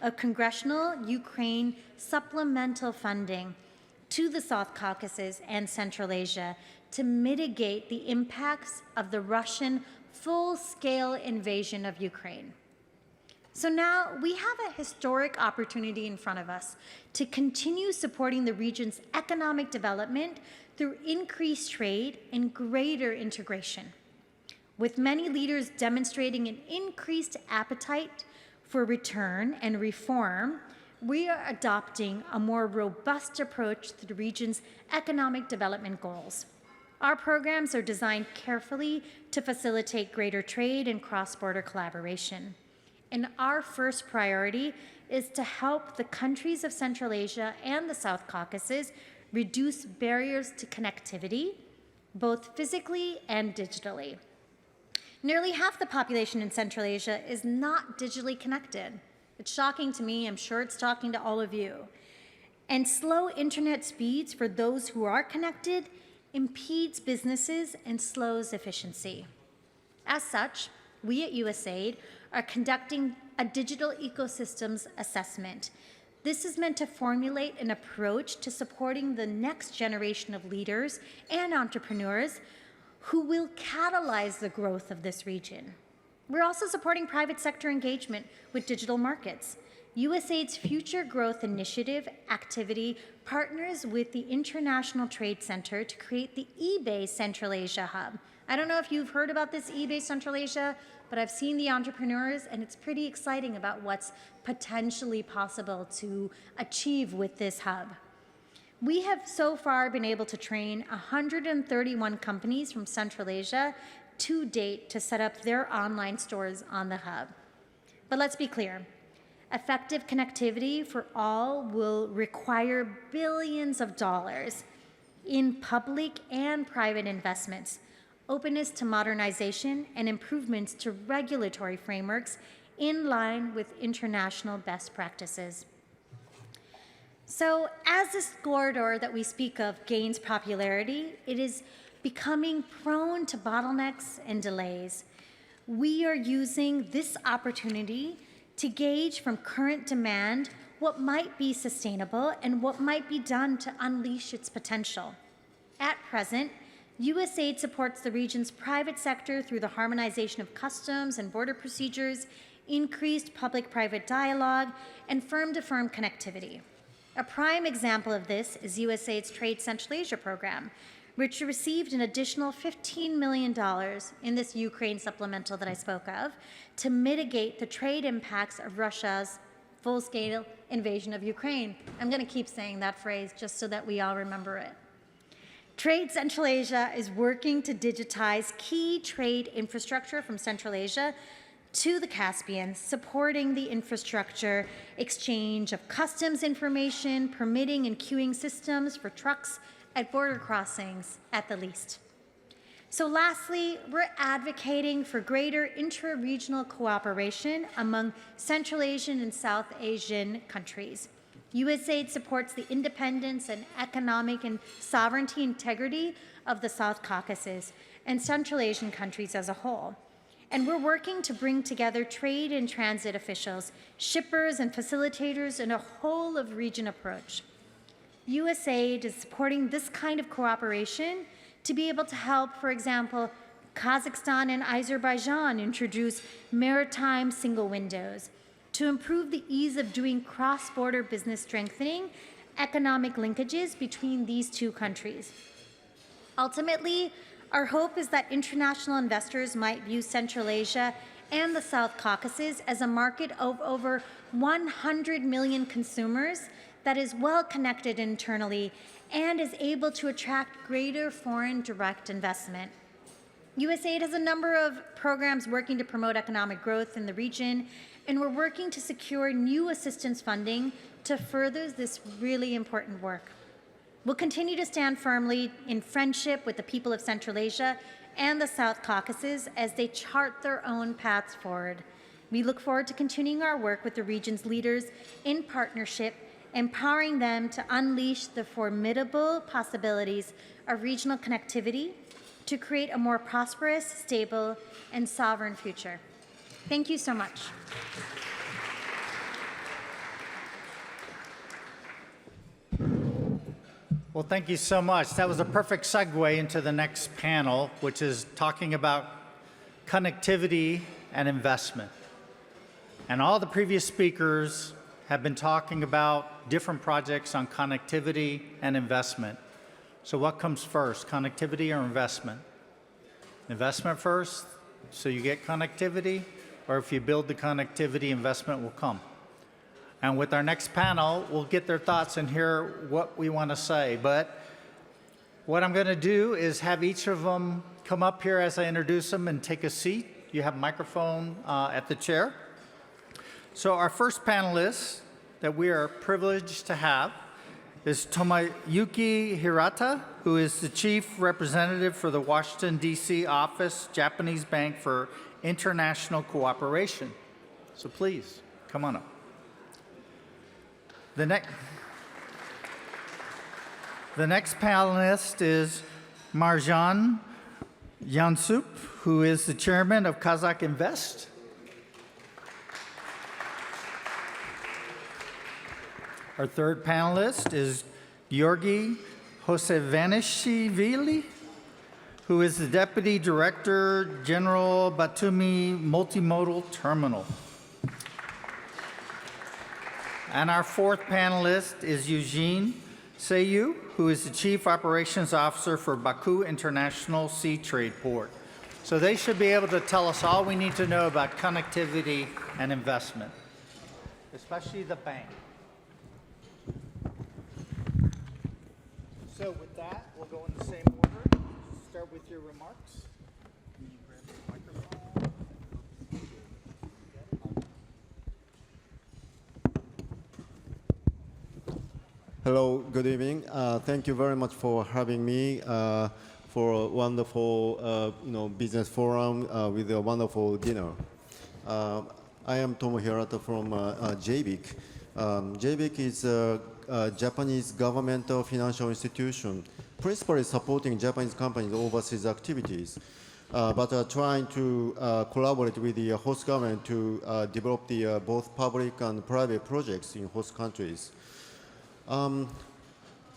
of congressional Ukraine supplemental funding to the South Caucasus and Central Asia to mitigate the impacts of the Russian full-scale invasion of Ukraine. So now we have a historic opportunity in front of us to continue supporting the region's economic development through increased trade and greater integration. With many leaders demonstrating an increased appetite for return and reform, we are adopting a more robust approach to the region's economic development goals. Our programs are designed carefully to facilitate greater trade and cross-border collaboration. And our first priority is to help the countries of Central Asia and the South Caucasus reduce barriers to connectivity, both physically and digitally. Nearly half the population in Central Asia is not digitally connected. It's shocking to me, I'm sure it's shocking to all of you. And slow internet speeds for those who are connected impedes businesses and slows efficiency. As such, we at USAID are conducting a digital ecosystems assessment. This is meant to formulate an approach to supporting the next generation of leaders and entrepreneurs who will catalyze the growth of this region. We're also supporting private sector engagement with digital markets. USAID's Future Growth Initiative activity partners with the International Trade Center to create the eBay Central Asia Hub. I don't know if you've heard about this eBay Central Asia, but I've seen the entrepreneurs, and it's pretty exciting about what's potentially possible to achieve with this hub. We have so far been able to train 131 companies from Central Asia to date to set up their online stores on the hub. But let's be clear, effective connectivity for all will require billions of dollars in public and private investments, openness to modernization, and improvements to regulatory frameworks in line with international best practices. So as this corridor that we speak of gains popularity, it is becoming prone to bottlenecks and delays. We are using this opportunity to gauge from current demand what might be sustainable and what might be done to unleash its potential. At present, USAID supports the region's private sector through the harmonization of customs and border procedures, increased public-private dialogue, and firm-to-firm connectivity. A prime example of this is USAID's Trade Central Asia program, which received an additional $15 million in this Ukraine supplemental that I spoke of to mitigate the trade impacts of Russia's full-scale invasion of Ukraine. I'm going to keep saying that phrase just so that we all remember it. Trade Central Asia is working to digitize key trade infrastructure from Central Asia to the Caspian, supporting the infrastructure, exchange of customs information, permitting and queuing systems for trucks at border crossings at the least. So lastly, we're advocating for greater intra-regional cooperation among Central Asian and South Asian countries. USAID supports the independence and economic and sovereignty integrity of the South Caucasus and Central Asian countries as a whole. And we're working to bring together trade and transit officials, shippers and facilitators in a whole-of-region approach. USAID is supporting this kind of cooperation to be able to help, for example, Kazakhstan and Azerbaijan introduce maritime single windows, to improve the ease of doing cross-border business strengthening economic linkages between these two countries. Ultimately, our hope is that international investors might view Central Asia and the South Caucasus as a market of over 100 million consumers that is well connected internally and is able to attract greater foreign direct investment. USAID has a number of programs working to promote economic growth in the region, and we're working to secure new assistance funding to further this really important work. We'll continue to stand firmly in friendship with the people of Central Asia and the South Caucasus as they chart their own paths forward. We look forward to continuing our work with the region's leaders in partnership, empowering them to unleash the formidable possibilities of regional connectivity to create a more prosperous, stable, and sovereign future. Thank you so much. Well, thank you so much. That was a perfect segue into the next panel, which is talking about connectivity and investment. And all the previous speakers have been talking about different projects on connectivity and investment. So what comes first, connectivity or investment? Investment first, so you get connectivity, or if you build the connectivity, investment will come. And with our next panel, we'll get their thoughts and hear what we want to say. But what I'm going to do is have each of them come up here as I introduce them and take a seat. You have a microphone at the chair. So our first panelist that we are privileged to have is Tomoyuki Hirata, who is the Chief Representative for the Washington, D.C. office, Japanese Bank for International Cooperation. So please, come on up. The next panelist is Marjan Yansup, who is the chairman of Kazakh Invest. Our third panelist is Georgi Hosevanishvili, who is the deputy director general Batumi Multimodal Terminal. And our fourth panelist is Eugene Seyu, who is the Chief Operations Officer for Baku International Sea Trade Port. So they should be able to tell us all we need to know about connectivity and investment, especially the bank. So with that, we'll go in the same order. Start with your remarks. Can you grab the microphone? Hello, good evening. Thank you very much for having me for a wonderful business forum with a wonderful dinner. I am Tomo Hirata from JBIC. JBIC is a Japanese governmental financial institution, principally supporting Japanese companies' overseas activities, but are trying to collaborate with the host government to develop the both public and private projects in host countries.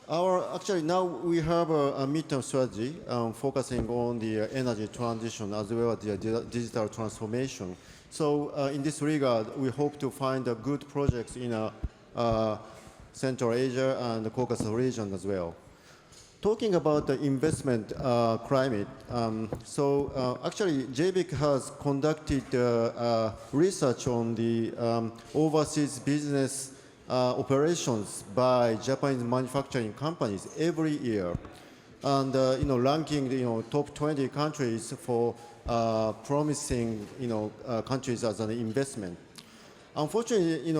Actually now we have a midterm strategy focusing on the energy transition as well as the digital transformation. So in this regard, we hope to find good projects in Central Asia and the Caucasus region as well. Talking about the investment climate, actually JBIC has conducted research on the overseas business operations by Japanese manufacturing companies every year, and ranking the top 20 countries for promising countries as an investment. Unfortunately,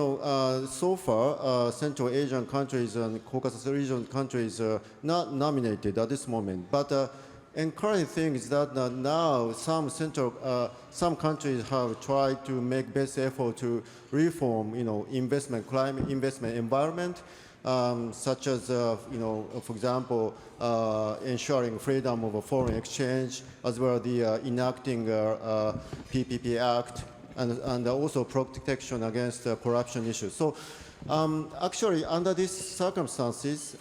so far Central Asian countries and Caucasus region countries are not nominated at this moment. But encouraging thing is that now some countries have tried to make best effort to reform, investment climate, investment environment, such as, for example, ensuring freedom of foreign exchange, as well as the enacting PPP Act, and also protection against corruption issues. So Actually, under these circumstances,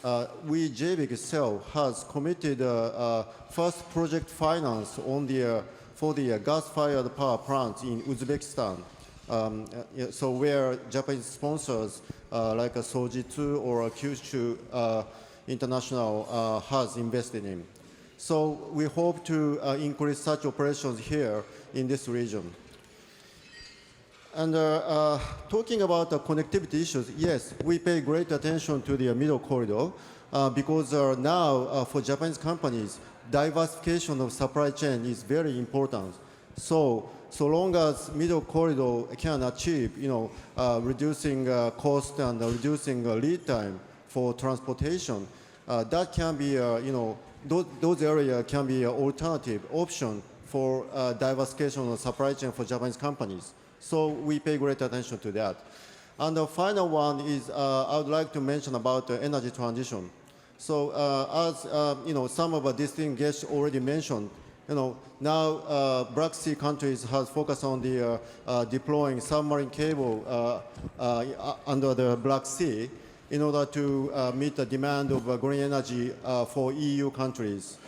we, JBIC itself, has committed first project finance on for the gas-fired power plant in Uzbekistan. So where Japanese sponsors like Sojitz or Kyushu International has invested in. So we hope to increase such operations here in this region. And talking about the connectivity issues, yes, we pay great attention to the middle corridor because now for Japanese companies, diversification of supply chain is very important. So long as middle corridor can achieve, reducing cost and reducing lead time for transportation, that can be, those areas can be an alternative option for diversification of supply chain for Japanese companies. So we pay great attention to that. And the final one is I would like to mention about the energy transition. So as some of the distinguished guests already mentioned, now Black Sea countries has focused on the deploying submarine cable under the Black Sea in order to meet the demand of green energy for EU countries.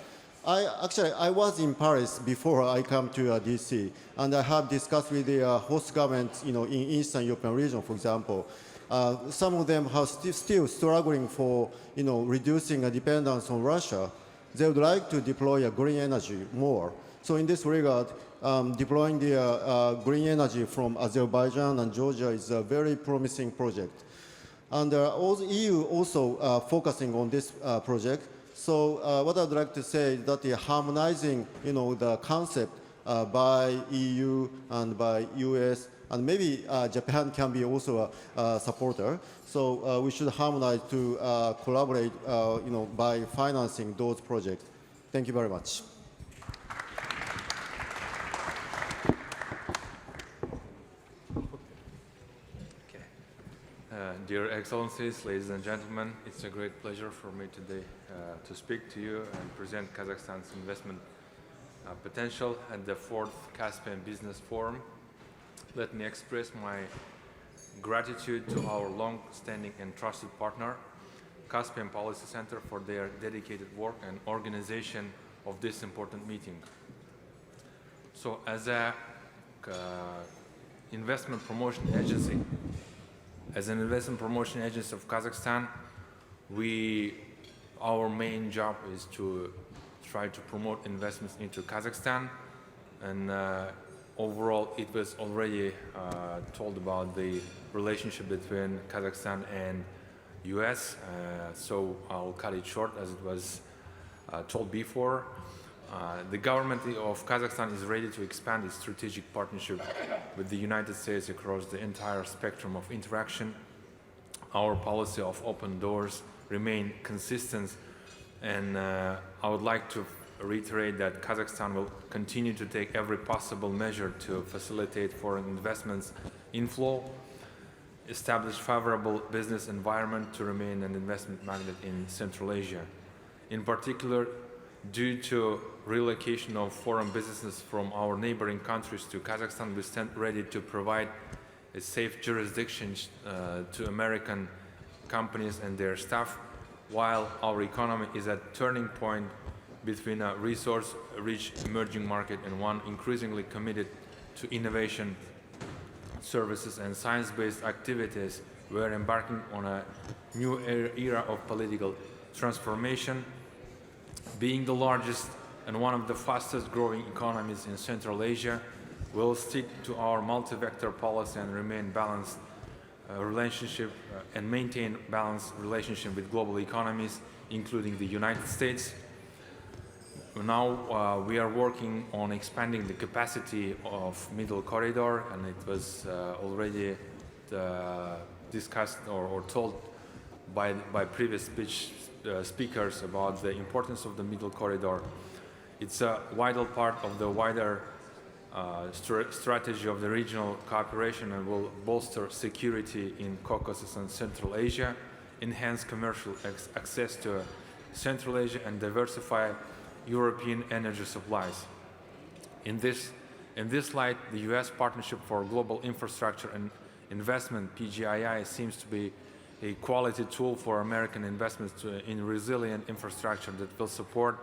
I was in Paris before I come to DC, and I have discussed with the host governments, in Eastern European region, for example. Some of them are still struggling for, reducing a dependence on Russia. They would like to deploy green energy more. So in this regard, deploying the green energy from Azerbaijan and Georgia is a very promising project. And all the EU also focusing on this project. So what I'd like to say is that the harmonizing, the concept by EU and by US, and maybe Japan can be also a supporter. So we should harmonize to collaborate, by financing those projects. Thank you very much. Dear Excellencies, ladies and gentlemen, it's a great pleasure for me today to speak to you and present Kazakhstan's investment potential at the 4th Caspian Business Forum. Let me express my gratitude to our long-standing and trusted partner, Caspian Policy Center, for their dedicated work and organization of this important meeting. So as an investment promotion agency of Kazakhstan, our main job is to try to promote investments into Kazakhstan, and overall it was already told about the relationship between Kazakhstan and US, so I'll cut it short as it was told before. The government of Kazakhstan is ready to expand its strategic partnership with the United States across the entire spectrum of interaction. Our policy of open doors remain consistent, and I would like to reiterate that Kazakhstan will continue to take every possible measure to facilitate foreign investments inflow, establish favorable business environment to remain an investment magnet in Central Asia. In particular, due to relocation of foreign businesses from our neighboring countries to Kazakhstan, we stand ready to provide a safe jurisdiction to American companies and their staff, while our economy is at a turning point between a resource-rich emerging market and one increasingly committed to innovation, services, and science-based activities. We are embarking on a new era of political transformation. Being the largest and one of the fastest growing economies in Central Asia, we'll stick to our multi-vector policy and remain balanced relationship and maintain balanced relationship with global economies, including the United States. Now we are working on expanding the capacity of Middle Corridor, and it was already discussed or told by previous speakers about the importance of the Middle Corridor. It's a vital part of the wider strategy of the regional cooperation and will bolster security in Caucasus and Central Asia, enhance commercial access to Central Asia, and diversify European energy supplies. In this light, the U.S. Partnership for Global Infrastructure and investment, PGII, seems to be a quality tool for American investments in resilient infrastructure that will support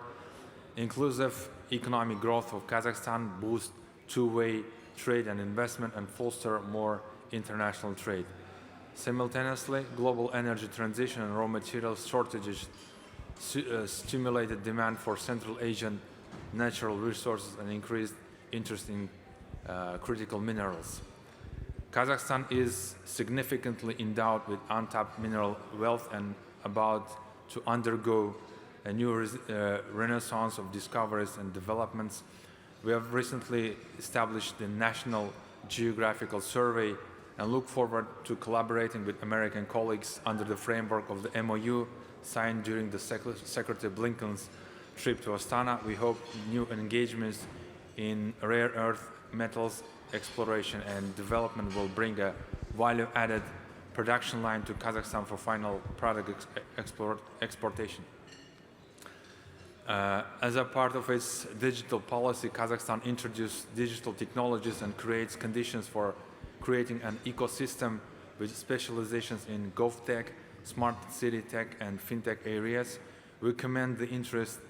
inclusive economic growth of Kazakhstan, boost two-way trade and investment, and foster more international trade. Simultaneously, global energy transition and raw materials shortages stimulated demand for Central Asian natural resources and increased interest in critical minerals. Kazakhstan is significantly endowed with untapped mineral wealth and about to undergo a new renaissance of discoveries and developments. We have recently established the National Geographical Survey and look forward to collaborating with American colleagues under the framework of the MOU signed during the Secretary Blinken's trip to Astana. We hope new engagements in rare earth metals exploration and development will bring a value-added production line to Kazakhstan for final product exportation. As a part of its digital policy, Kazakhstan introduced digital technologies and creates conditions for creating an ecosystem with specializations in GovTech, smart city tech, and fintech areas. We commend the interest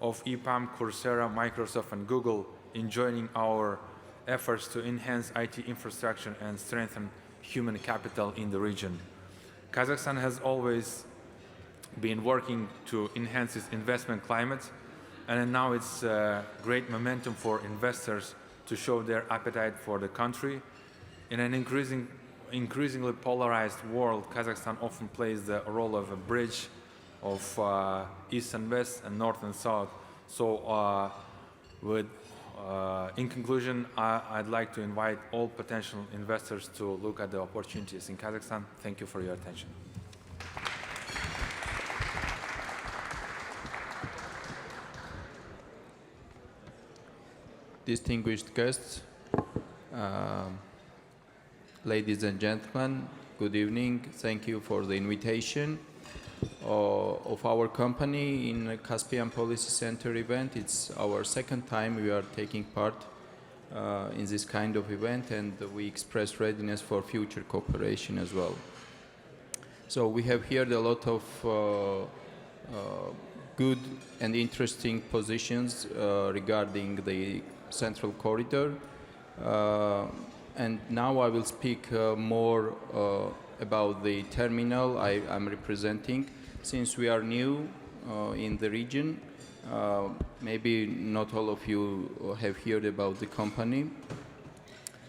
of EPAM, Coursera, Microsoft, and Google in joining our efforts to enhance IT infrastructure and strengthen human capital in the region. Kazakhstan has always been working to enhance its investment climate, and now it's great momentum for investors to show their appetite for the country. In an increasingly polarized world, Kazakhstan often plays the role of a bridge of East and West and North and South. So in conclusion, I'd like to invite all potential investors to look at the opportunities in Kazakhstan. Thank you for your attention. Distinguished guests, ladies and gentlemen, good evening. Thank you for the invitation of our company in Caspian Policy Center event. It's our second time we are taking part in this kind of event, and we express readiness for future cooperation as well. So we have heard a lot of good and interesting positions regarding the Central Corridor. And now I will speak more about the terminal I'm representing. Since we are new in the region, maybe not all of you have heard about the company.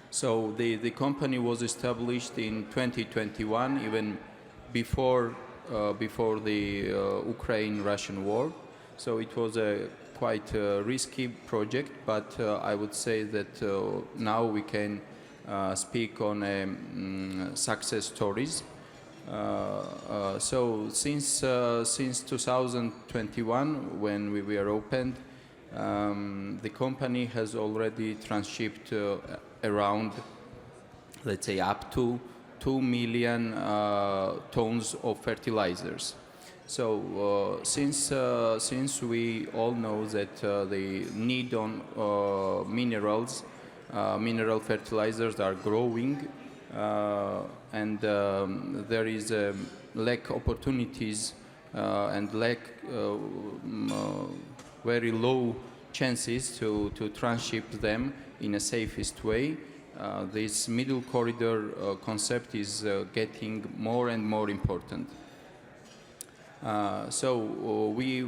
So the company was established in 2021, even before the Ukraine-Russian war. So it was a quite risky project, but I would say that now we can speak on success stories. So since 2021, when we were opened, the company has already transshipped around, let's say, up to 2 million tons of fertilizers. So since we all know that the need on minerals, mineral fertilizers are growing, and there is a lack opportunities and very low chances to transship them in a safest way. This middle corridor concept is getting more and more important. So we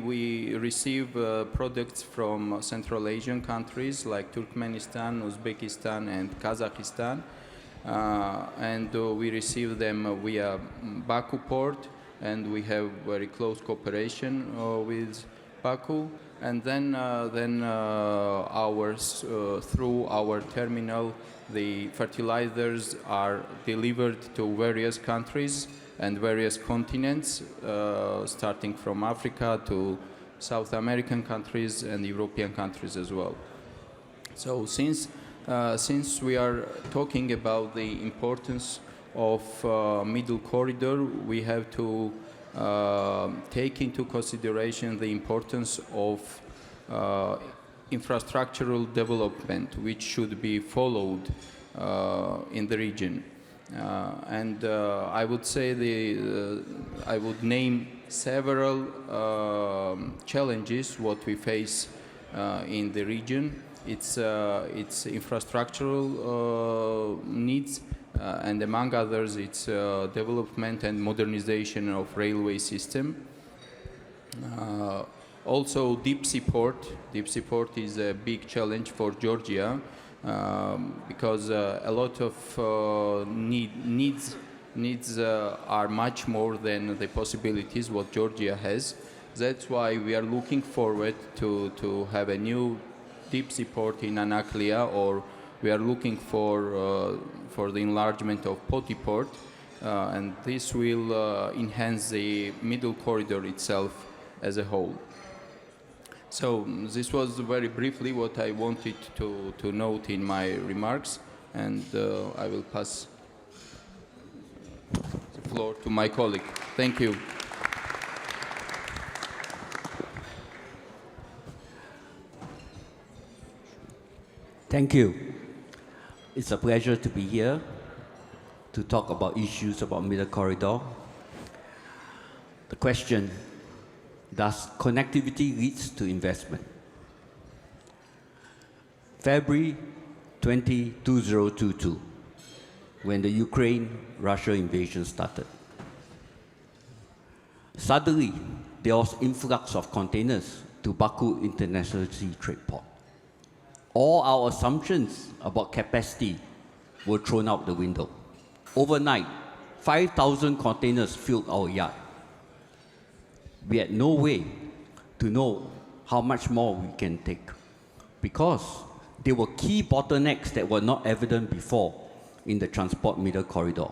receive products from Central Asian countries like Turkmenistan, Uzbekistan, and Kazakhstan, and we receive them via Baku port, and we have very close cooperation with Baku. And then through our terminal, the fertilizers are delivered to various countries and various continents, starting from Africa to South American countries and European countries as well. So since we are talking about the importance of middle corridor, we have to take into consideration the importance of infrastructural development, which should be followed in the region. I would say I would name several challenges what we face in the region. It's infrastructural needs, and among others, it's development and modernization of railway system. Also, deep support. Deep support is a big challenge for Georgia because a lot of needs are much more than the possibilities what Georgia has. That's why we are looking forward to have a new deep support in Anaklia, or we are looking for the enlargement of Poti Port, and this will enhance the middle corridor itself as a whole. So this was very briefly what I wanted to note in my remarks, and I will pass the floor to my colleague. Thank you. Thank you. It's a pleasure to be here to talk about issues about Middle Corridor. The question, does connectivity leads to investment? February 2022, when the Ukraine-Russia invasion started. Suddenly, there was influx of containers to Baku International Sea Trade Port. All our assumptions about capacity were thrown out the window. Overnight, 5,000 containers filled our yard. We had no way to know how much more we can take because there were key bottlenecks that were not evident before in the transport middle corridor.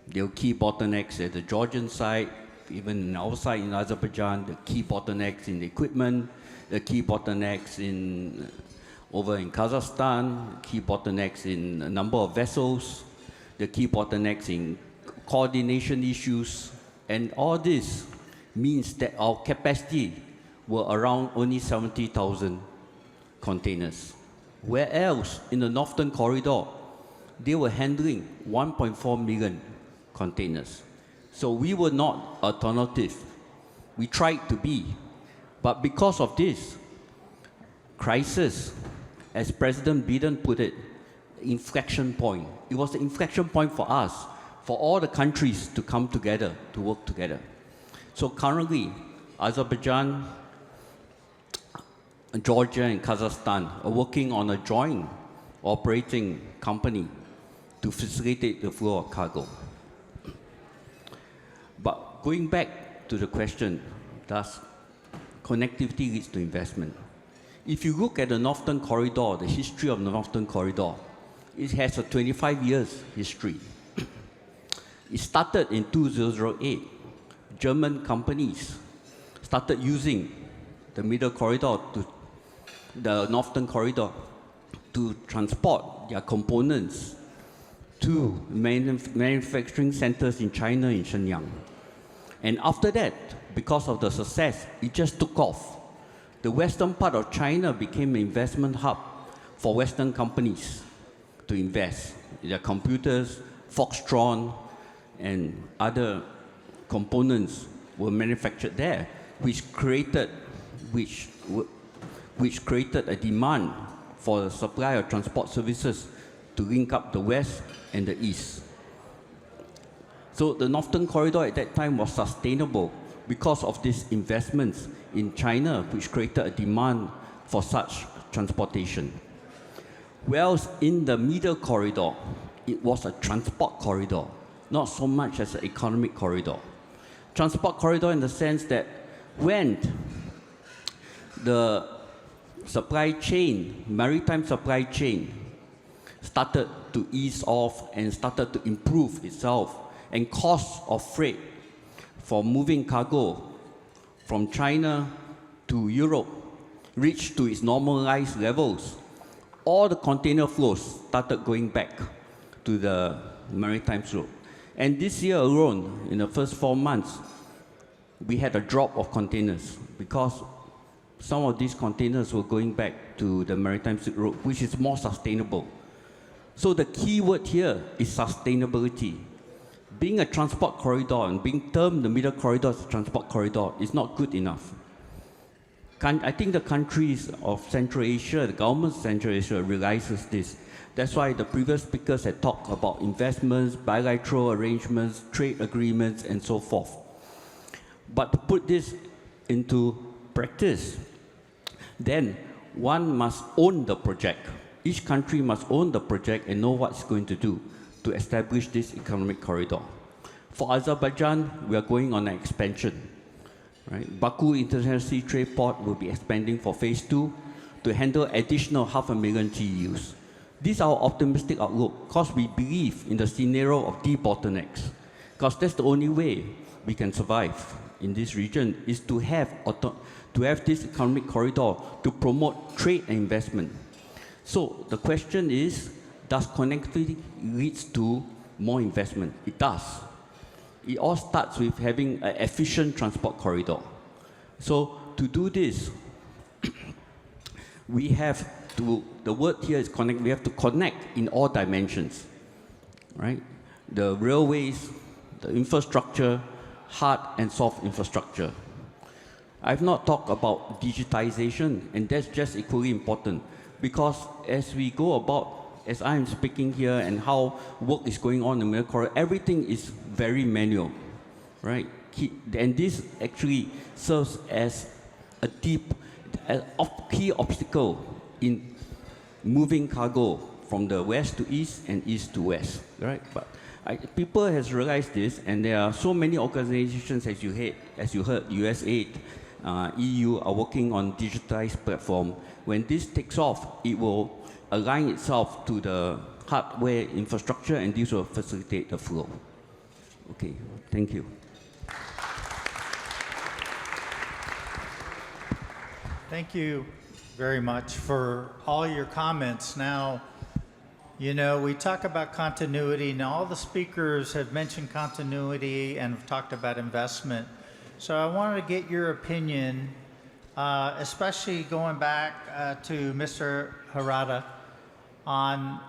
There were key bottlenecks at the Georgian side, even in our side in Azerbaijan, the key bottlenecks in the equipment, the key bottlenecks over in Kazakhstan, key bottlenecks in a number of vessels, the key bottlenecks in coordination issues, and all this means that our capacity were around only 70,000 containers. Where else in the Northern Corridor, they were handling 1.4 million containers. So we were not alternative. We tried to be, but because of this crisis, as President Biden put it, inflection point. It was the inflection point for us, for all the countries to come together, to work together. So currently, Azerbaijan, Georgia, and Kazakhstan are working on a joint operating company to facilitate the flow of cargo. But going back to the question, does connectivity lead to investment? If you look at the Northern Corridor, the history of the Northern Corridor, it has a 25 years history. It started in 2008. German companies started using the Middle Corridor, the Northern Corridor, to transport their components to manufacturing centers in China, in Shenyang. And after that, because of the success, it just took off. The western part of China became an investment hub for Western companies to invest. Their computers, Foxtron, and other components were manufactured there, which created a demand for the supply of transport services to link up the West and the East. So the Northern Corridor at that time was sustainable because of these investments in China, which created a demand for such transportation. Whereas in the Middle Corridor, it was a transport corridor, not so much as an economic corridor. Transport corridor in the sense that when the supply chain, maritime supply chain, started to ease off and started to improve itself, and cost of freight for moving cargo from China to Europe reached to its normalized levels, all the container flows started going back to the maritime route. And this year alone, in the first 4 months, we had a drop of containers because some of these containers were going back to the maritime route, which is more sustainable So the key word here is sustainability. Being a transport corridor and being termed the middle corridor as a transport corridor is not good enough. I think the countries of Central Asia, the governments of Central Asia realizes this. That's why the previous speakers had talked about investments, bilateral arrangements, trade agreements, and so forth. But to put this into practice, then one must own the project. Each country must own the project and know what it's going to do to establish this economic corridor. For Azerbaijan, we are going on an expansion. Right? Baku International Sea Trade Port will be expanding for phase 2 to handle additional 500,000 TEUs. This is our optimistic outlook because we believe in the scenario of debottlenecks, because that's the only way we can survive in this region is to have this economic corridor to promote trade and investment. So the question is, does connectivity lead to more investment? It does. It all starts with having an efficient transport corridor. So to do this, we have to, the word here is connect, we have to connect in all dimensions, right? The railways, the infrastructure, hard and soft infrastructure. I've not talked about digitization, and that's just equally important, because as we go about, as I'm speaking here and how work is going on in the middle corridor, everything is very manual, right? And this actually serves as a key obstacle in moving cargo from the west to east and east to west, right? But people has realized this, and there are so many organizations, as you heard, USAID, EU are working on digitized platform. When this takes off, it will align itself to the hardware infrastructure, and this will facilitate the flow. Okay, thank you. Thank you very much for all your comments. Now, you know, we talk about continuity, and all the speakers have mentioned continuity and have talked about investment. So I wanted to get your opinion, especially going back to Mr. Harada, on,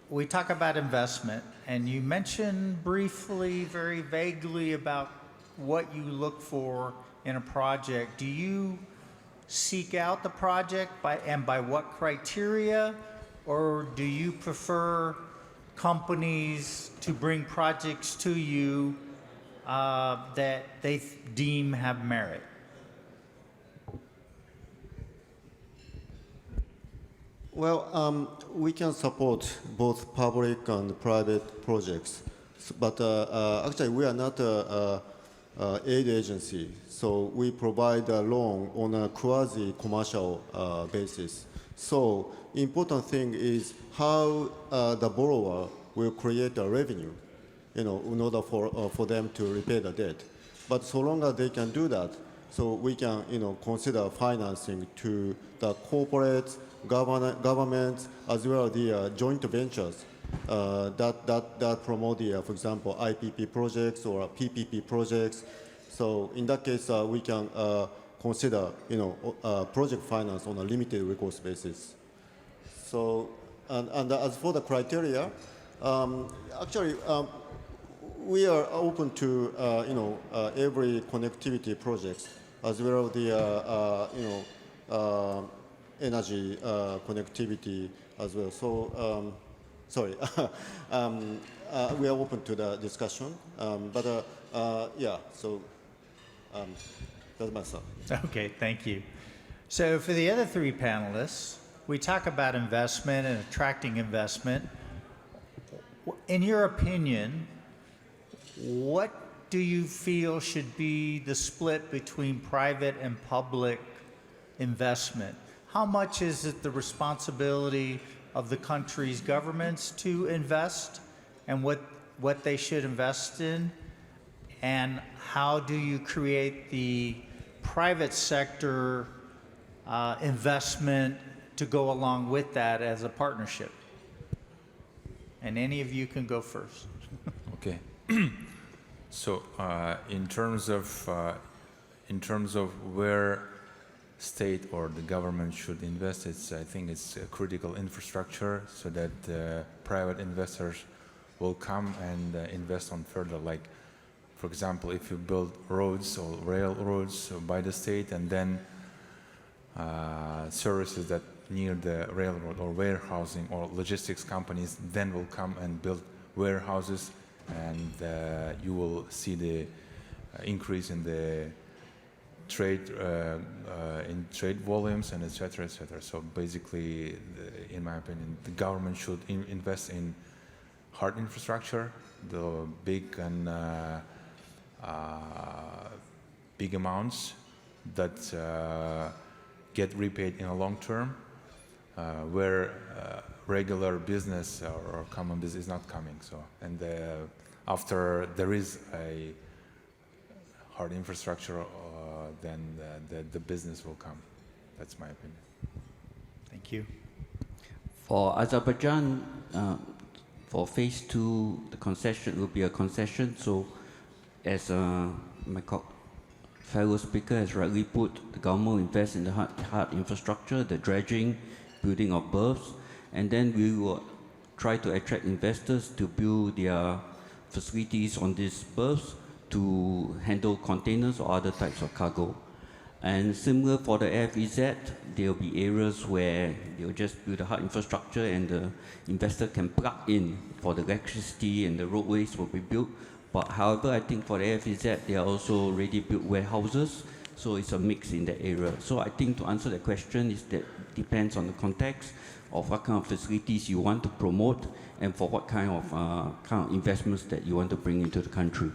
we talk about investment, and you mentioned briefly, very vaguely, about what you look for in a project. Do you seek out the project by what criteria, or do you prefer companies to bring projects to you that they deem have merit? Well, we can support both public and private projects, but actually we are not an aid agency, so we provide a loan on a quasi-commercial basis. So important thing is how the borrower will create a revenue, you know, in order for them to repay the debt. But so long as they can do that, so we can, you know, consider financing to the corporates, governments, as well as the joint ventures that promote the, for example, IPP projects or PPP projects. So in that case, we can consider, you know, project finance on a limited recourse basis. So, and as for the criteria, actually, we are open to, you know, every connectivity project, as well as the, you know, energy connectivity as well. So, sorry, we are open to the discussion, but yeah, so that's myself. Okay, thank you. So for the other three panelists, we talk about investment and attracting investment. In your opinion, what do you feel should be the split between private and public investment? How much is it the responsibility of the country's governments to invest, and what they should invest in? And how do you create the private sector investment to go along with that as a partnership? And any of you can go first. Okay. So in terms of where state or the government should invest, I think it's a critical infrastructure so that private investors will come and invest on further. Like, for example, if you build roads or railroads by the state and then services that near the railroad or warehousing or logistics companies then will come and build warehouses, and you will see the increase in the trade volumes and etc. etc. So basically, in my opinion, the government should invest in hard infrastructure, the big and big amounts that get repaid in a long term, where regular business or common business is not coming. So, and after there is a hard infrastructure, then the business will come. That's my opinion. Thank you. For Azerbaijan, for phase 2, the concession will be a concession. So, as my fellow speaker has rightly put, the government will invest in the hard infrastructure, the dredging, building of berths, and then we will try to attract investors to build their facilities on these berths to handle containers or other types of cargo. And similar for the AFEZ, there will be areas where they will just build a hard infrastructure and the investor can plug in for the electricity and the roadways will be built. But however, I think for the AFEZ, they are also already built warehouses, so it's a mix in that area. So I think to answer the question is that depends on the context of what kind of facilities you want to promote and for what kind of investments that you want to bring into the country.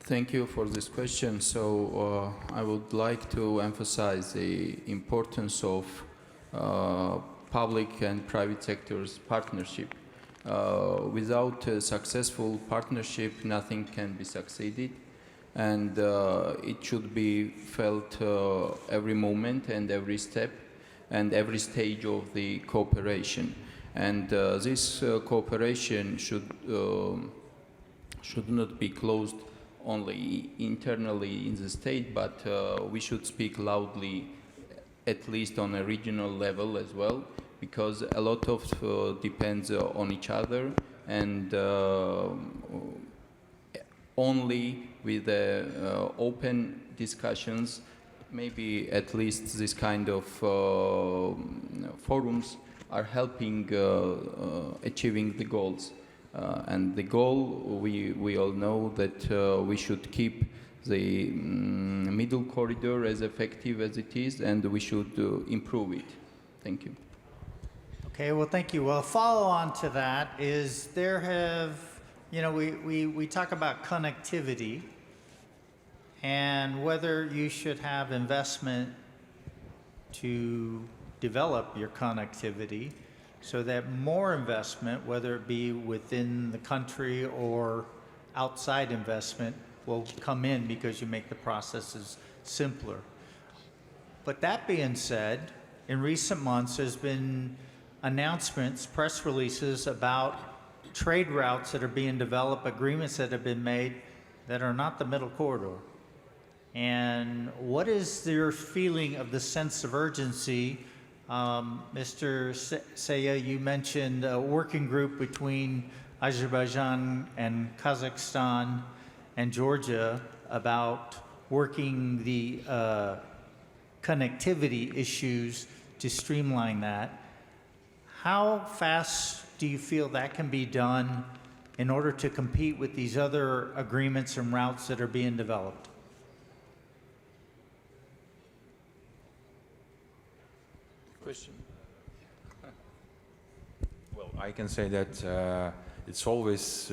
Thank you for this question. So I would like to emphasize the importance of public and private sectors partnership. Without a successful partnership, nothing can be succeeded, and it should be felt every moment and every step and every stage of the cooperation. And this cooperation should not be closed only internally in the state, but we should speak loudly, at least on a regional level as well, because a lot of depends on each other, and only with open discussions, maybe at least this kind of forums are helping achieving the goals. And the goal, we all know that we should keep the middle corridor as effective as it is, and we should improve it. Thank you. Okay, well, thank you. Well, follow on to that is we talk about connectivity and whether you should have investment to develop your connectivity so that more investment, whether it be within the country or outside investment, will come in because you make the processes simpler. But that being said, in recent months, there's been announcements, press releases about trade routes that are being developed, agreements that have been made that are not the middle corridor. And what is your feeling of the sense of urgency? Mr. Saya, you mentioned a working group between Azerbaijan and Kazakhstan and Georgia about working the connectivity issues to streamline that. How fast do you feel that can be done in order to compete with these other agreements and routes that are being developed? Question. Well, I can say that it's always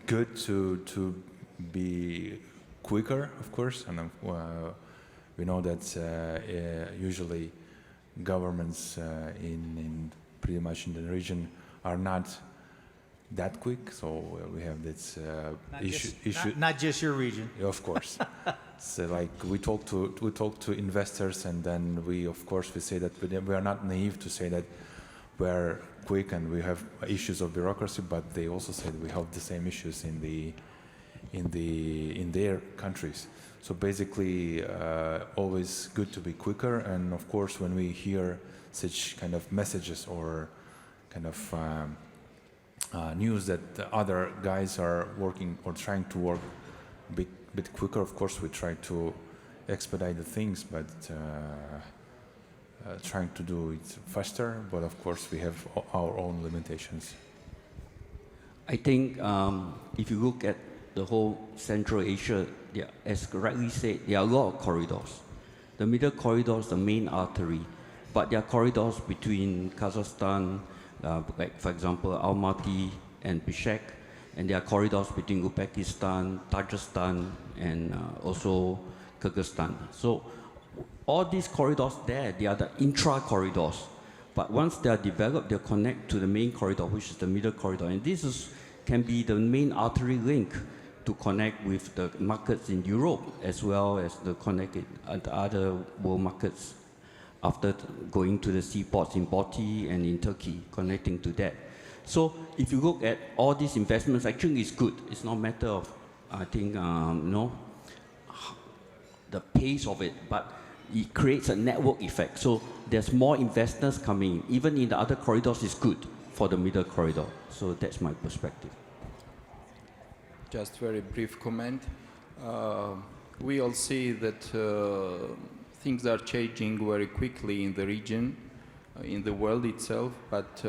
good to be quicker, of course, and we know that usually governments in pretty much in the region are not that quick, so we have this issue. Not just your region. Of course. So like we talk to investors, and then we say that we are not naive to say that we're quick and we have issues of bureaucracy, but they also say that we have the same issues in in their countries. So basically, always good to be quicker. And of course, when we hear such kind of messages or kind of news that the other guys are working or trying to work a bit quicker, of course, we try to expedite the things, but trying to do it faster. But of course, we have our own limitations. I think if you look at the whole Central Asia, as rightly said, there are a lot of corridors. The middle corridor is the main artery, but there are corridors between Kazakhstan, like for example, Almaty and Bishkek, and there are corridors between Uzbekistan, Tajikistan, and also Kyrgyzstan. So all these corridors there, they are the intra-corridors. But once they are developed, they connect to the main corridor, which is the middle corridor. And this can be the main artery link to connect with the markets in Europe, as well as the connect at other world markets after going to the seaports in Boti and in Turkey, connecting to that. So if you look at all these investments, actually it's good. It's not a matter of, I think, the pace of it, but it creates a network effect. So there's more investors coming in. Even in the other corridors, it's good for the middle corridor. So that's my perspective. Just very brief comment. We all see that things are changing very quickly in the region, in the world itself, but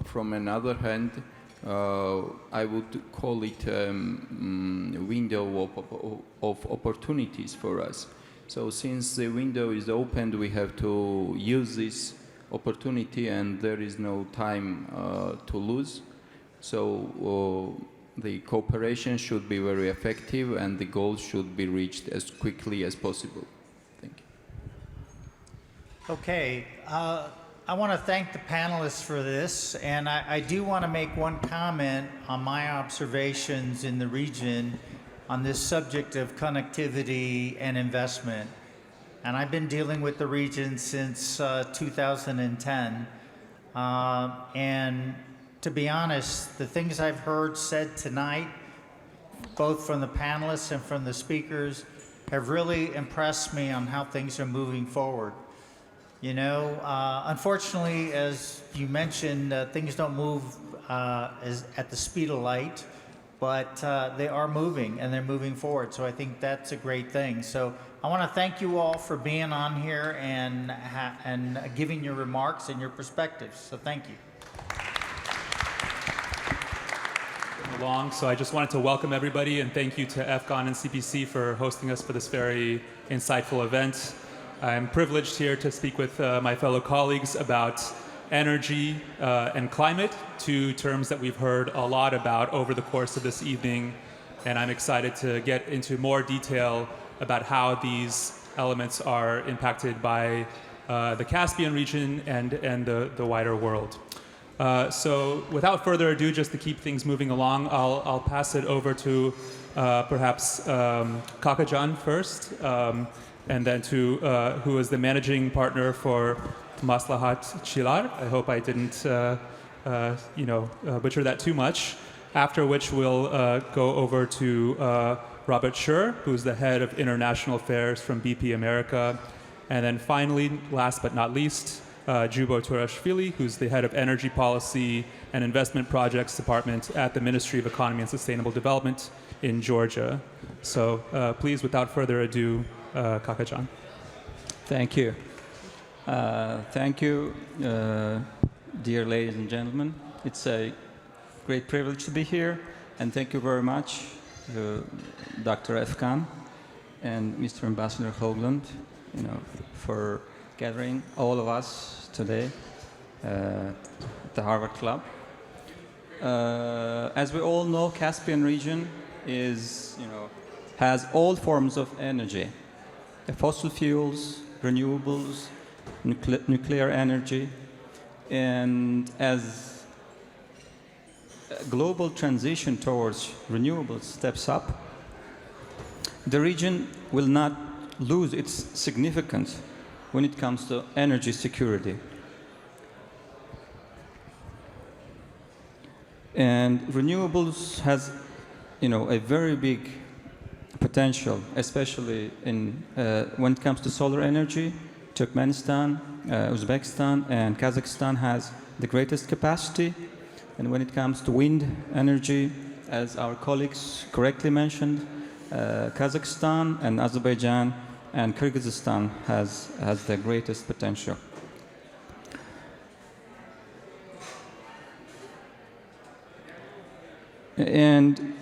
from another hand, I would call it a window of opportunities for us. So since the window is opened, we have to use this opportunity, and there is no time to lose. So the cooperation should be very effective, and the goals should be reached as quickly as possible. Thank you. Okay, I want to thank the panelists for this, and I do want to make one comment on my observations in the region on this subject of connectivity and investment. And I've been dealing with the region since 2010. And to be honest, the things I've heard said tonight, both from the panelists and from the speakers, have really impressed me on how things are moving forward. You know, unfortunately, as you mentioned, things don't move at the speed of light, but they are moving, and they're moving forward. So I think that's a great thing. So I want to thank you all for being on here and giving your remarks and your perspectives. So thank you. Along, so I just wanted to welcome everybody and thank you to FGON and CPC for hosting us for this very insightful event. I'm privileged here to speak with my fellow colleagues about energy and climate, two terms that we've heard a lot about over the course of this evening, and I'm excited to get into more detail about how these elements are impacted by the Caspian region and the wider world. So without further ado, just to keep things moving along, I'll pass it over to perhaps Kakajan first, and then to who is the managing partner for Maslahat Chilar. I hope I didn't butcher that too much. After which we'll go over to Robert Schur, who's the head of international affairs from BP America. And then finally, last but not least, Jubo Turashvili, who's the head of energy policy and investment projects department at the Ministry of Economy and Sustainable Development in Georgia. So please, without further ado, Kakajan. Thank you. Thank you, dear ladies and gentlemen. It's a great privilege to be here, and thank you very much, Dr. Efkan and Mr. Ambassador Hoagland, for gathering all of us today at the Harvard Club. As we all know, Caspian region has all forms of energy: fossil fuels, renewables, nuclear energy, and as global transition towards renewables steps up, the region will not lose its significance when it comes to energy security. And renewables has a very big potential, especially when it comes to solar energy. Turkmenistan, Uzbekistan, and Kazakhstan has the greatest capacity. And when it comes to wind energy, as our colleagues correctly mentioned, Kazakhstan and Azerbaijan and Kyrgyzstan has the greatest potential. And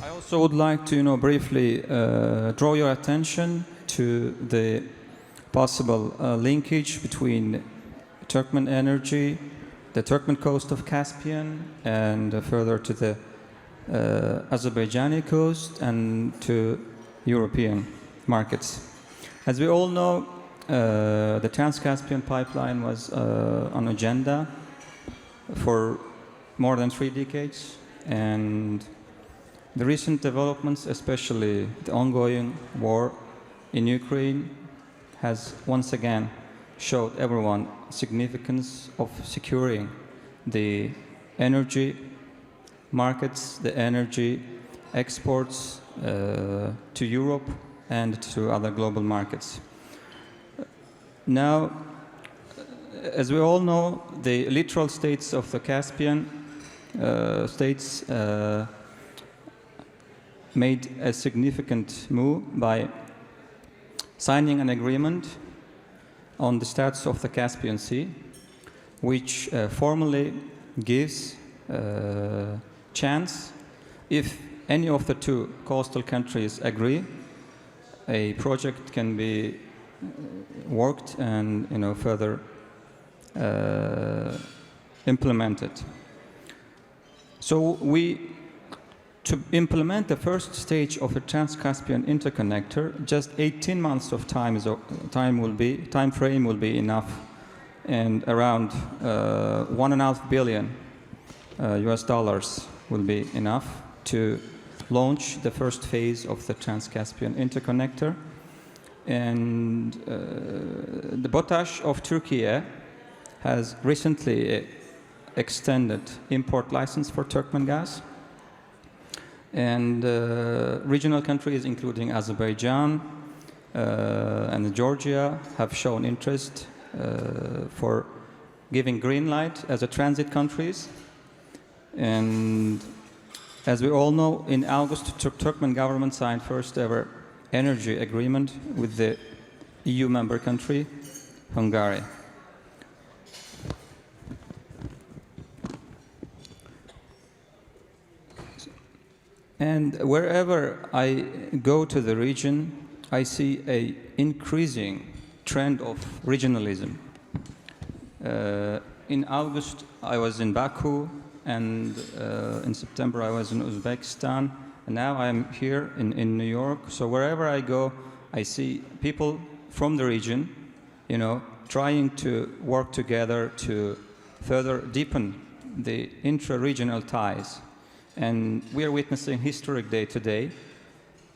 I also would like to, briefly draw your attention to the possible linkage between Turkmen energy, the Turkmen coast of Caspian, and further to the Azerbaijani coast and to European markets. As we all know, the Trans-Caspian pipeline was on agenda for more than 3 decades, and the recent developments, especially the ongoing war in Ukraine, has once again showed everyone significance of securing the energy markets, the energy exports to Europe and to other global markets. Now, as we all know, the littoral states of the Caspian states made a significant move by signing an agreement on the status of the Caspian Sea, which formally gives chance, if any of the 2 coastal countries agree, a project can be worked and further implemented. So to implement the first stage of a Trans-Caspian interconnector, just 18 months of time frame will be enough, and around $1.5 billion US dollars will be enough to launch the first phase of the Trans-Caspian interconnector. And the BOTAŞ of Turkey has recently extended import license for Turkmen gas. And regional countries, including Azerbaijan and Georgia, have shown interest for giving green light as a transit countries. And as we all know, in August, Turkmen government signed first ever energy agreement with the EU member country, Hungary. And wherever I go to the region, I see an increasing trend of regionalism. In August, I was in Baku, and in September, I was in Uzbekistan, and now I'm here in New York. So wherever I go, I see people from the region, trying to work together to further deepen the intra-regional ties. And we are witnessing a historic day today,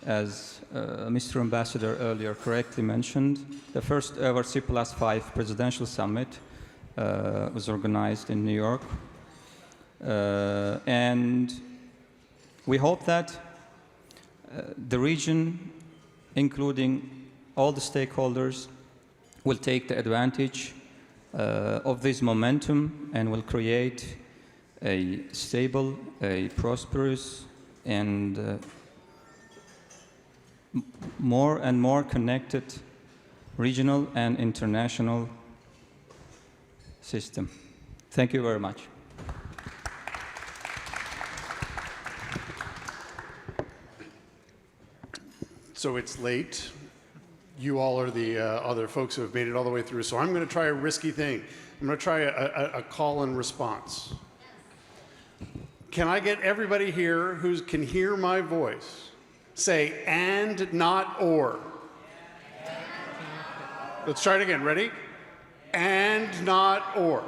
as Mr. Ambassador earlier correctly mentioned. The first ever C+5 presidential summit was organized in New York. And we hope that the region, including all the stakeholders, will take the advantage of this momentum and will create a stable, a prosperous, and more and more connected regional and international system. Thank you very much. So it's late. You all are the other folks who have made it all the way through. So I'm going to try a risky thing. I'm going to try a call and response. Can I get everybody here who can hear my voice say and, not or? Let's try it again. Ready? And, not or.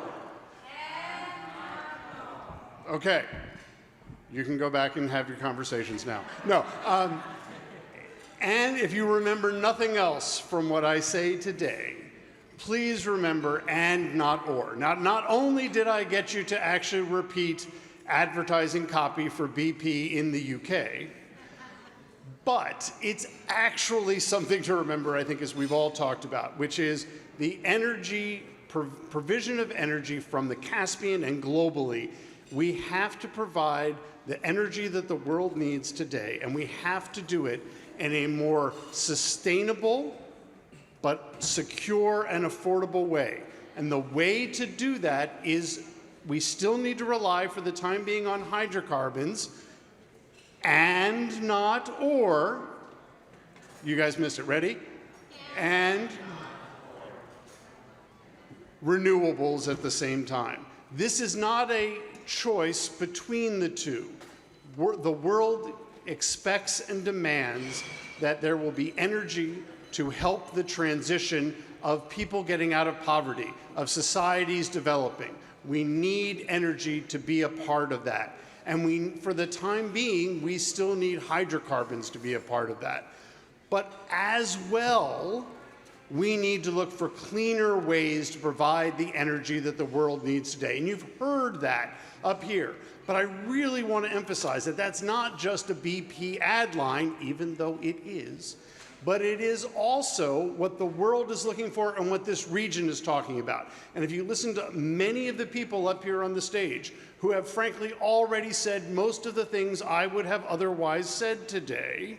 Okay. You can go back and have your conversations now. No. And if you remember nothing else from what I say today, please remember and not or. Now, not only did I get you to actually repeat advertising copy for BP in the UK, but it's actually something to remember, I think, as we've all talked about, which is the energy, provision of energy from the Caspian and globally. We have to provide the energy that the world needs today, and we have to do it in a more sustainable but secure and affordable way. And the way to do that is we still need to rely for the time being on hydrocarbons and not or. You guys missed it. Ready? And renewables at the same time. This is not a choice between the two. The world expects and demands that there will be energy to help the transition of people getting out of poverty, of societies developing. We need energy to be a part of that. And for the time being, we still need hydrocarbons to be a part of that. But as well, we need to look for cleaner ways to provide the energy that the world needs today. And you've heard that up here. But I really want to emphasize that that's not just a BP ad line, even though it is, but it is also what the world is looking for and what this region is talking about. And if you listen to many of the people up here on the stage who have frankly already said most of the things I would have otherwise said today,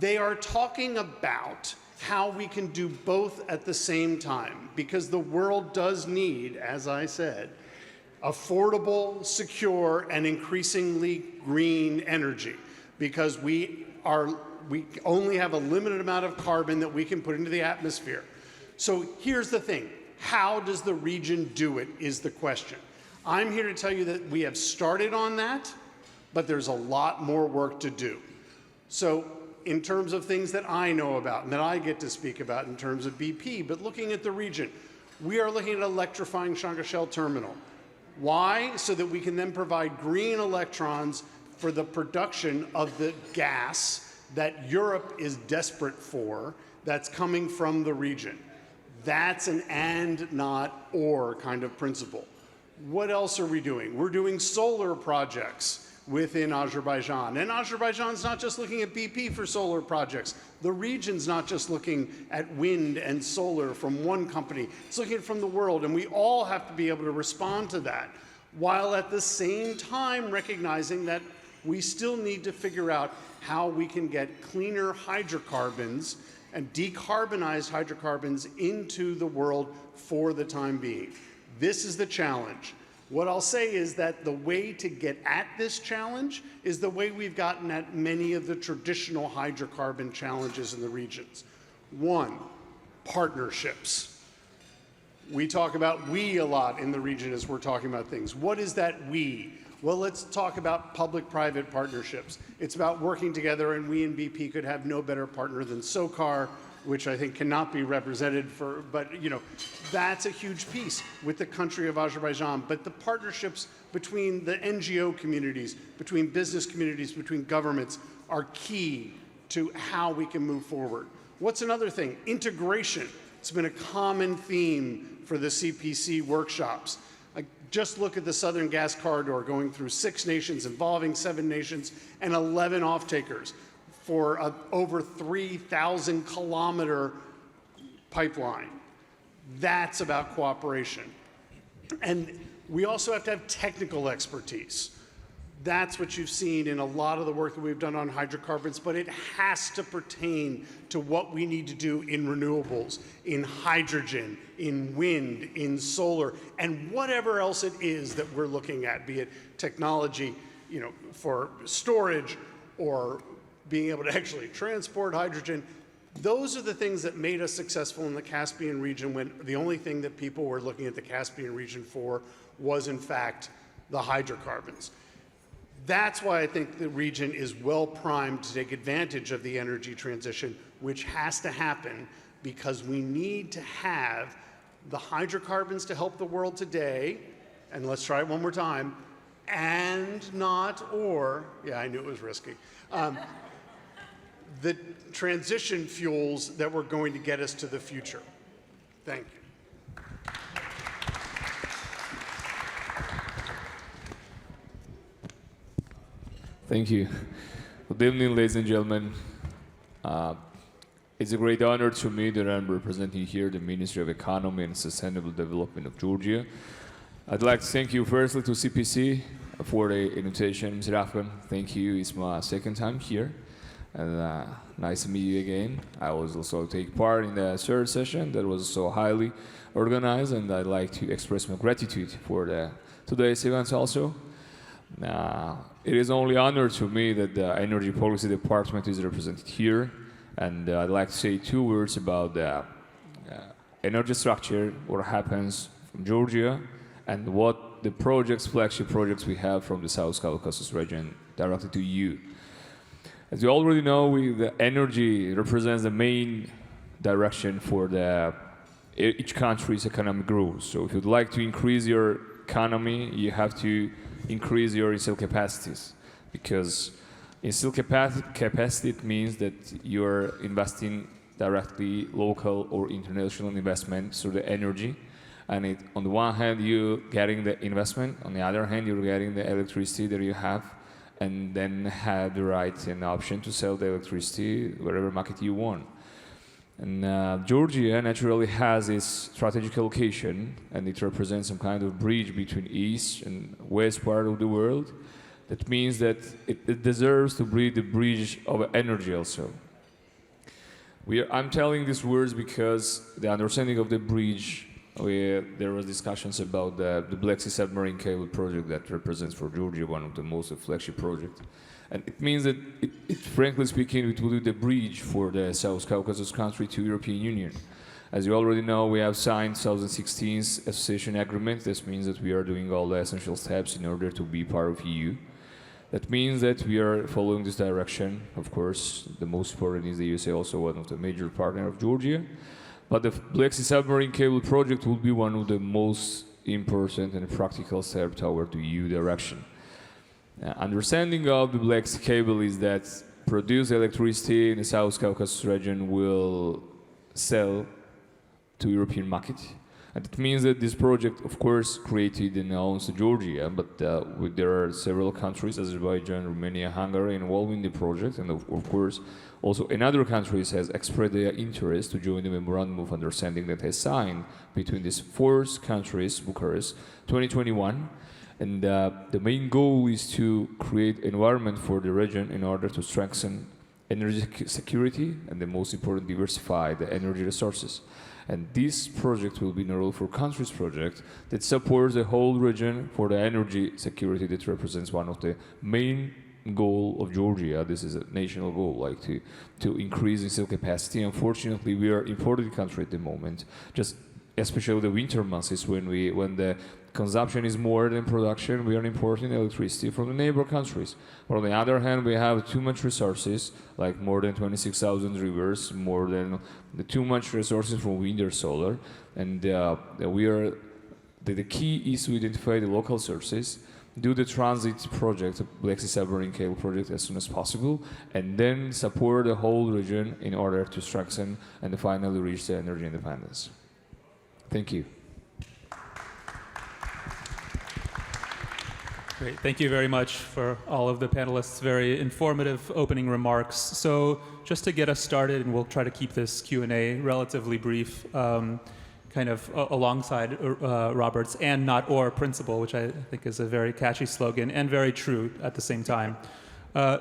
they are talking about how we can do both at the same time, because the world does need, as I said, affordable, secure, and increasingly green energy, because we only have a limited amount of carbon that we can put into the atmosphere. So here's the thing. How does the region do it is the question. I'm here to tell you that we have started on that, but there's a lot more work to do. So in terms of things that I know about and that I get to speak about in terms of BP, but looking at the region, we are looking at electrifying Shanghai Terminal. Why? So that we can then provide green electrons for the production of the gas that Europe is desperate for, that's coming from the region. That's an and not or kind of principle. What else are we doing? We're doing solar projects within Azerbaijan. And Azerbaijan's not just looking at BP for solar projects. The region's not just looking at wind and solar from one company. It's looking from the world, and we all have to be able to respond to that, while at the same time recognizing that we still need to figure out how we can get cleaner hydrocarbons and decarbonized hydrocarbons into the world for the time being. This is the challenge. What I'll say is that the way to get at this challenge is the way we've gotten at many of the traditional hydrocarbon challenges in the regions. One, partnerships. We talk about we a lot in the region as we're talking about things. What is that we? Well, let's talk about public-private partnerships. It's about working together, and we in BP could have no better partner than SOCAR, which I think cannot be represented but you know, that's a huge piece with the country of Azerbaijan. But the partnerships between the NGO communities, between business communities, between governments are key to how we can move forward. What's another thing? Integration. It's been a common theme for the CPC workshops. Just look at the Southern Gas Corridor going through 6 nations, involving 7 nations, and 11 off-takers for over 3,000 kilometer pipeline. That's about cooperation. And we also have to have technical expertise. That's what you've seen in a lot of the work that we've done on hydrocarbons, but it has to pertain to what we need to do in renewables, in hydrogen, in wind, in solar, and whatever else it is that we're looking at, be it technology, you know, for storage or being able to actually transport hydrogen. Those are the things that made us successful in the Caspian region, when the only thing that people were looking at the Caspian region for was, in fact, the hydrocarbons. That's why I think the region is well primed to take advantage of the energy transition, which has to happen because we need to have the hydrocarbons to help the world today, and let's try it one more time, and not or, yeah, I knew it was risky, the transition fuels that were going to get us to the future. Thank you. Thank you. Good evening, ladies and gentlemen. It's a great honor to me that I'm representing here the Ministry of Economy and Sustainable Development of Georgia. I'd like to thank you firstly to CPC for the invitation, Mr. Afgan. Thank you. It's my second time here. And nice to meet you again. I was also take part in the third session that was so highly organized, and I'd like to express my gratitude for today's events also. It is only honor to me that the Energy Policy Department is represented here, and I'd like to say 2 words about the energy structure, what happens from Georgia, and what the projects, flagship projects we have from the South Caucasus region directly to you. As you already know, the energy represents the main direction for each country's economic growth. So if you'd like to increase your economy, you have to increase your installed capacities, because installed capacity it means that you're investing directly local or international investment through the energy. And on the one hand, you're getting the investment, on the other hand, you're getting the electricity that you have, and then have the right and option to sell the electricity wherever market you want. And Georgia naturally has its strategic location, and it represents some kind of bridge between east and west part of the world. That means that it deserves to be the bridge of energy also. I'm telling these words because the understanding of the bridge, there was discussions about the Black Sea submarine cable project that represents for Georgia one of the most flagship projects. And it means that, frankly speaking, it will be the bridge for the South Caucasus country to European Union. As you already know, we have signed 2016's association agreement. This means that we are doing all the essential steps in order to be part of EU. That means that we are following this direction. Of course, the most important is the USA, also one of the major partners of Georgia. But the Black Sea submarine cable project will be one of the most important and practical steps toward the EU direction. Understanding of the Black Sea cable is that produced electricity in the South Caucasus region will sell to European market. And it means that this project, of course, created and owns Georgia, but there are several countries, Azerbaijan, Romania, Hungary, involved in the project, and of course, also another countries has expressed their interest to join the memorandum of understanding that has signed between these 4 countries, Bucharest, 2021. And the main goal is to create environment for the region in order to strengthen energy security and, the most important, diversify the energy resources. And this project will be a role for countries project that supports the whole region for the energy security that represents one of the main goal of Georgia. This is a national goal, like to increase installed capacity. Unfortunately, we are imported country at the moment, just especially the winter months is when the consumption is more than production, we are importing electricity from the neighbor countries. But on the other hand, we have too much resources, like more than 26,000 rivers, more than too much resources from wind or solar. And the key is to identify the local sources, do the transit project, the Black Sea submarine cable project as soon as possible, and then support the whole region in order to strengthen and finally reach the energy independence. Thank you. Great. Thank you very much for all of the panelists' very informative opening remarks. So just to get us started, and we'll try to keep this Q&A relatively brief, kind of alongside Robert's and not or principle, which I think is a very catchy slogan and very true at the same time.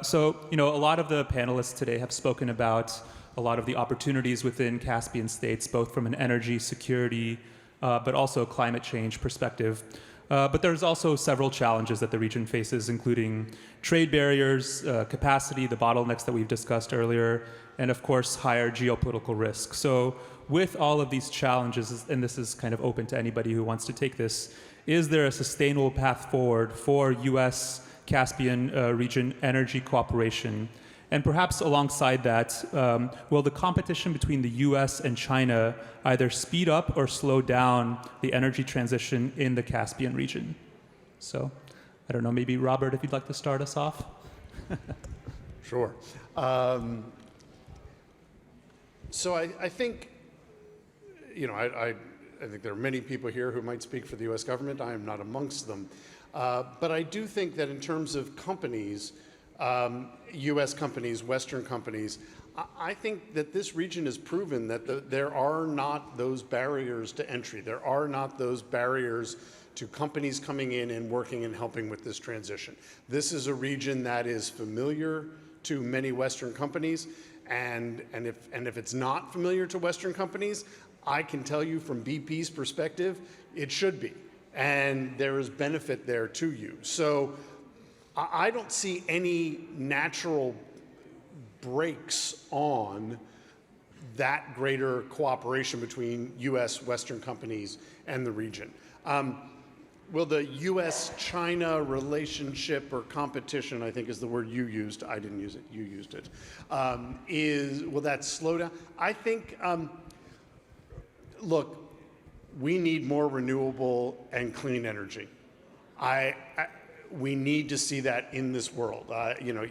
So, a lot of the panelists today have spoken about a lot of the opportunities within Caspian states, both from an energy security, but also climate change perspective. But there's also several challenges that the region faces, including trade barriers, capacity, the bottlenecks that we've discussed earlier, and of course, higher geopolitical risk. So with all of these challenges, and this is kind of open to anybody who wants to take this, is there a sustainable path forward for U.S. Caspian region energy cooperation? And perhaps alongside that, will the competition between the US and China either speed up or slow down the energy transition in the Caspian region? So, I don't know, maybe Robert, if you'd like to start us off? Sure. So I think, I think there are many people here who might speak for the U.S. government. I am not amongst them. But I do think that in terms of companies, U.S. companies, Western companies, I think that this region has proven that there are not those barriers to entry. There are not those barriers to companies coming in and working and helping with this transition. This is a region that is familiar to many Western companies, and if it's not familiar to Western companies, I can tell you from BP's perspective, it should be, and there is benefit there to you. So I don't see any natural brakes on that greater cooperation between U.S. Western companies and the region. Will the U.S.-China relationship or competition, I think is the word you used, I didn't use it, you used it, will that slow down? I think, look, we need more renewable and clean energy. We need to see that in this world.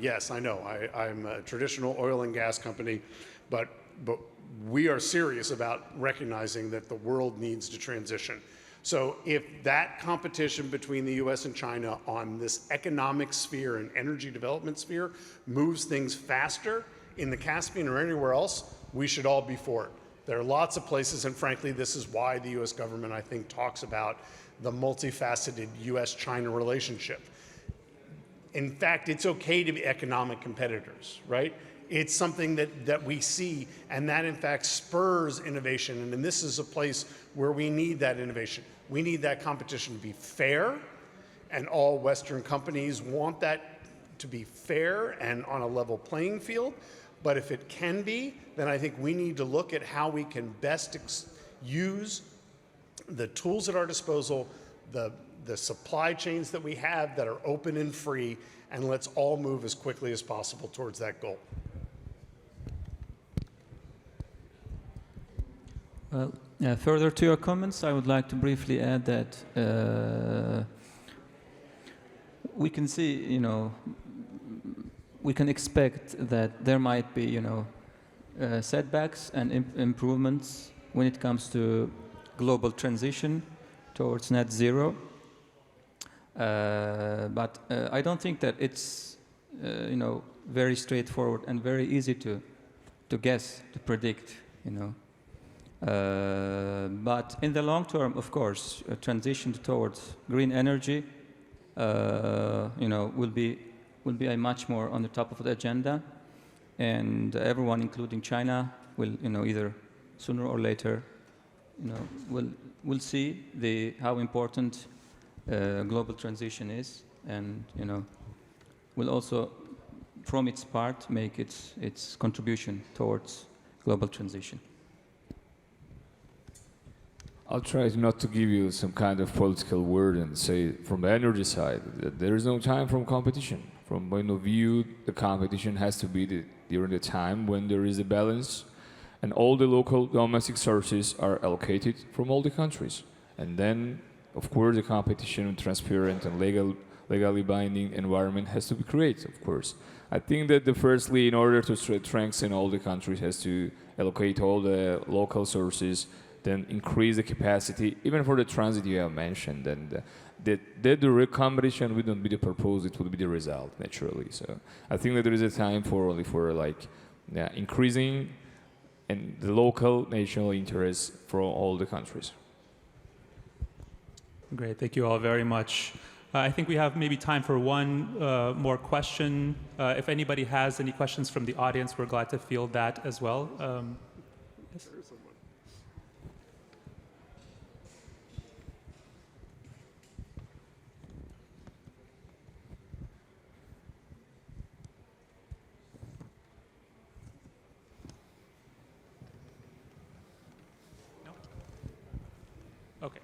Yes, I know, I'm a traditional oil and gas company, but we are serious about recognizing that the world needs to transition. So if that competition between the U.S. and China on this economic sphere and energy development sphere moves things faster in the Caspian or anywhere else, we should all be for it. There are lots of places, and frankly, this is why the U.S. government, I think, talks about the multifaceted U.S.-China relationship. In fact, it's okay to be economic competitors, right? It's something that we see, and that in fact spurs innovation. And this is a place where we need that innovation. We need that competition to be fair, and all Western companies want that to be fair and on a level playing field. But if it can be, then I think we need to look at how we can best use the tools at our disposal, the supply chains that we have that are open and free, and let's all move as quickly as possible towards that goal. Well, further to your comments, I would like to briefly add that we can see, we can expect that there might be, setbacks and improvements when it comes to global transition towards net zero. But I don't think that it's, very straightforward and very easy to guess, to predict, But in the long term, of course, a transition towards green energy, will be a much more on the top of the agenda, and everyone, including China, will, either sooner or later, will see how important global transition is, and will also, from its part, make its contribution towards global transition. I'll try not to give you some kind of political word and say from the energy side that there is no time for competition. From point of view, the competition has to be during the time when there is a balance and all the local domestic sources are allocated from all the countries. And then, of course, the competition, transparent and legally binding environment has to be created, of course. I think that firstly, in order to strengthen all the countries, has to allocate all the local sources, then increase the capacity, even for the transit you have mentioned, and the real competition wouldn't be the purpose, it would be the result, naturally. So I think that there is a time for increasing and the local national interests for all the countries. Great, thank you all very much. I think we have maybe time for one more question. If anybody has any questions from the audience, we're glad to field that as well. Yes? Okay.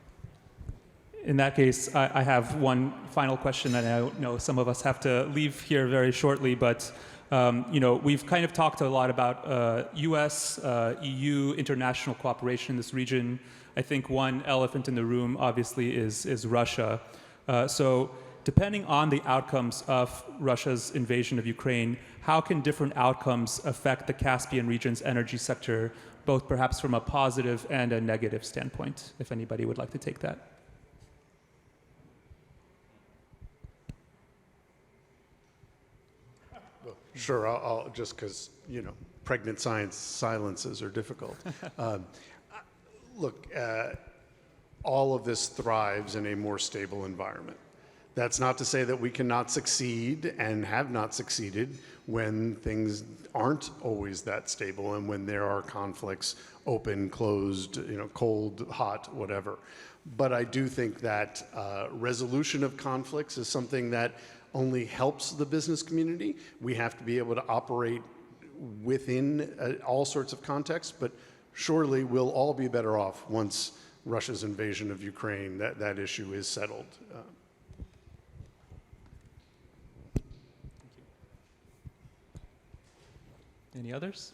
In that case, I have one final question, and I know some of us have to leave here very shortly, but we've kind of talked a lot about U.S., EU, international cooperation in this region. I think one elephant in the room, obviously, is Russia. So depending on the outcomes of Russia's invasion of Ukraine, how can different outcomes affect the Caspian region's energy sector, both perhaps from a positive and a negative standpoint, if anybody would like to take that? Sure, I'll just because, you know, pregnant science silences are difficult. Look, all of this thrives in a more stable environment. That's not to say that we cannot succeed and have not succeeded when things aren't always that stable and when there are conflicts, open, closed, you know, cold, hot, whatever. But I do think that resolution of conflicts is something that only helps the business community. We have to be able to operate within all sorts of contexts, but surely we'll all be better off once Russia's invasion of Ukraine, that issue is settled. Any others?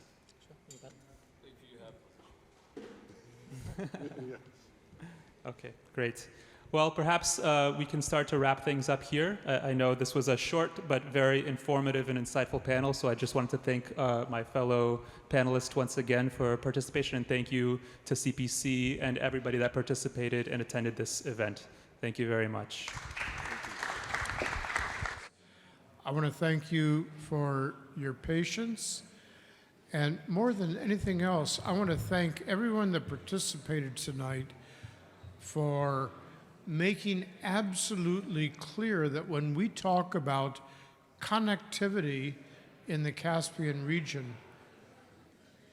Okay, great. Well, perhaps we can start to wrap things up here. I know this was a short but very informative and insightful panel, so I just wanted to thank my fellow panelists once again for participation, and thank you to CPC and everybody that participated and attended this event. Thank you very much. I want to thank you for your patience. And more than anything else, I want to thank everyone that participated tonight for making absolutely clear that when we talk about connectivity in the Caspian region,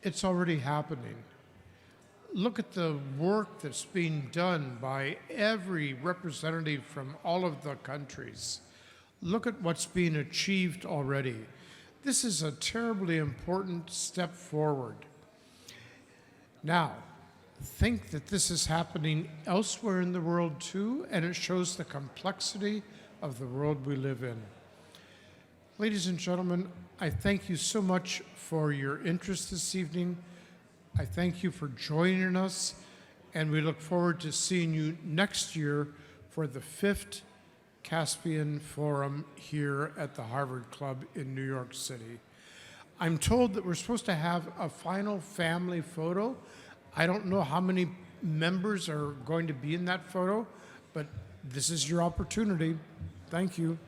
it's already happening. Look at the work that's being done by every representative from all of the countries. Look at what's being achieved already. This is a terribly important step forward. Now, think that this is happening elsewhere in the world too, and it shows the complexity of the world we live in. Ladies and gentlemen, I thank you so much for your interest this evening. I thank you for joining us, and we look forward to seeing you next year for the 5th Caspian Forum here at the Harvard Club in New York City. I'm told that we're supposed to have a final family photo. I don't know how many members are going to be in that photo, but this is your opportunity. Thank you.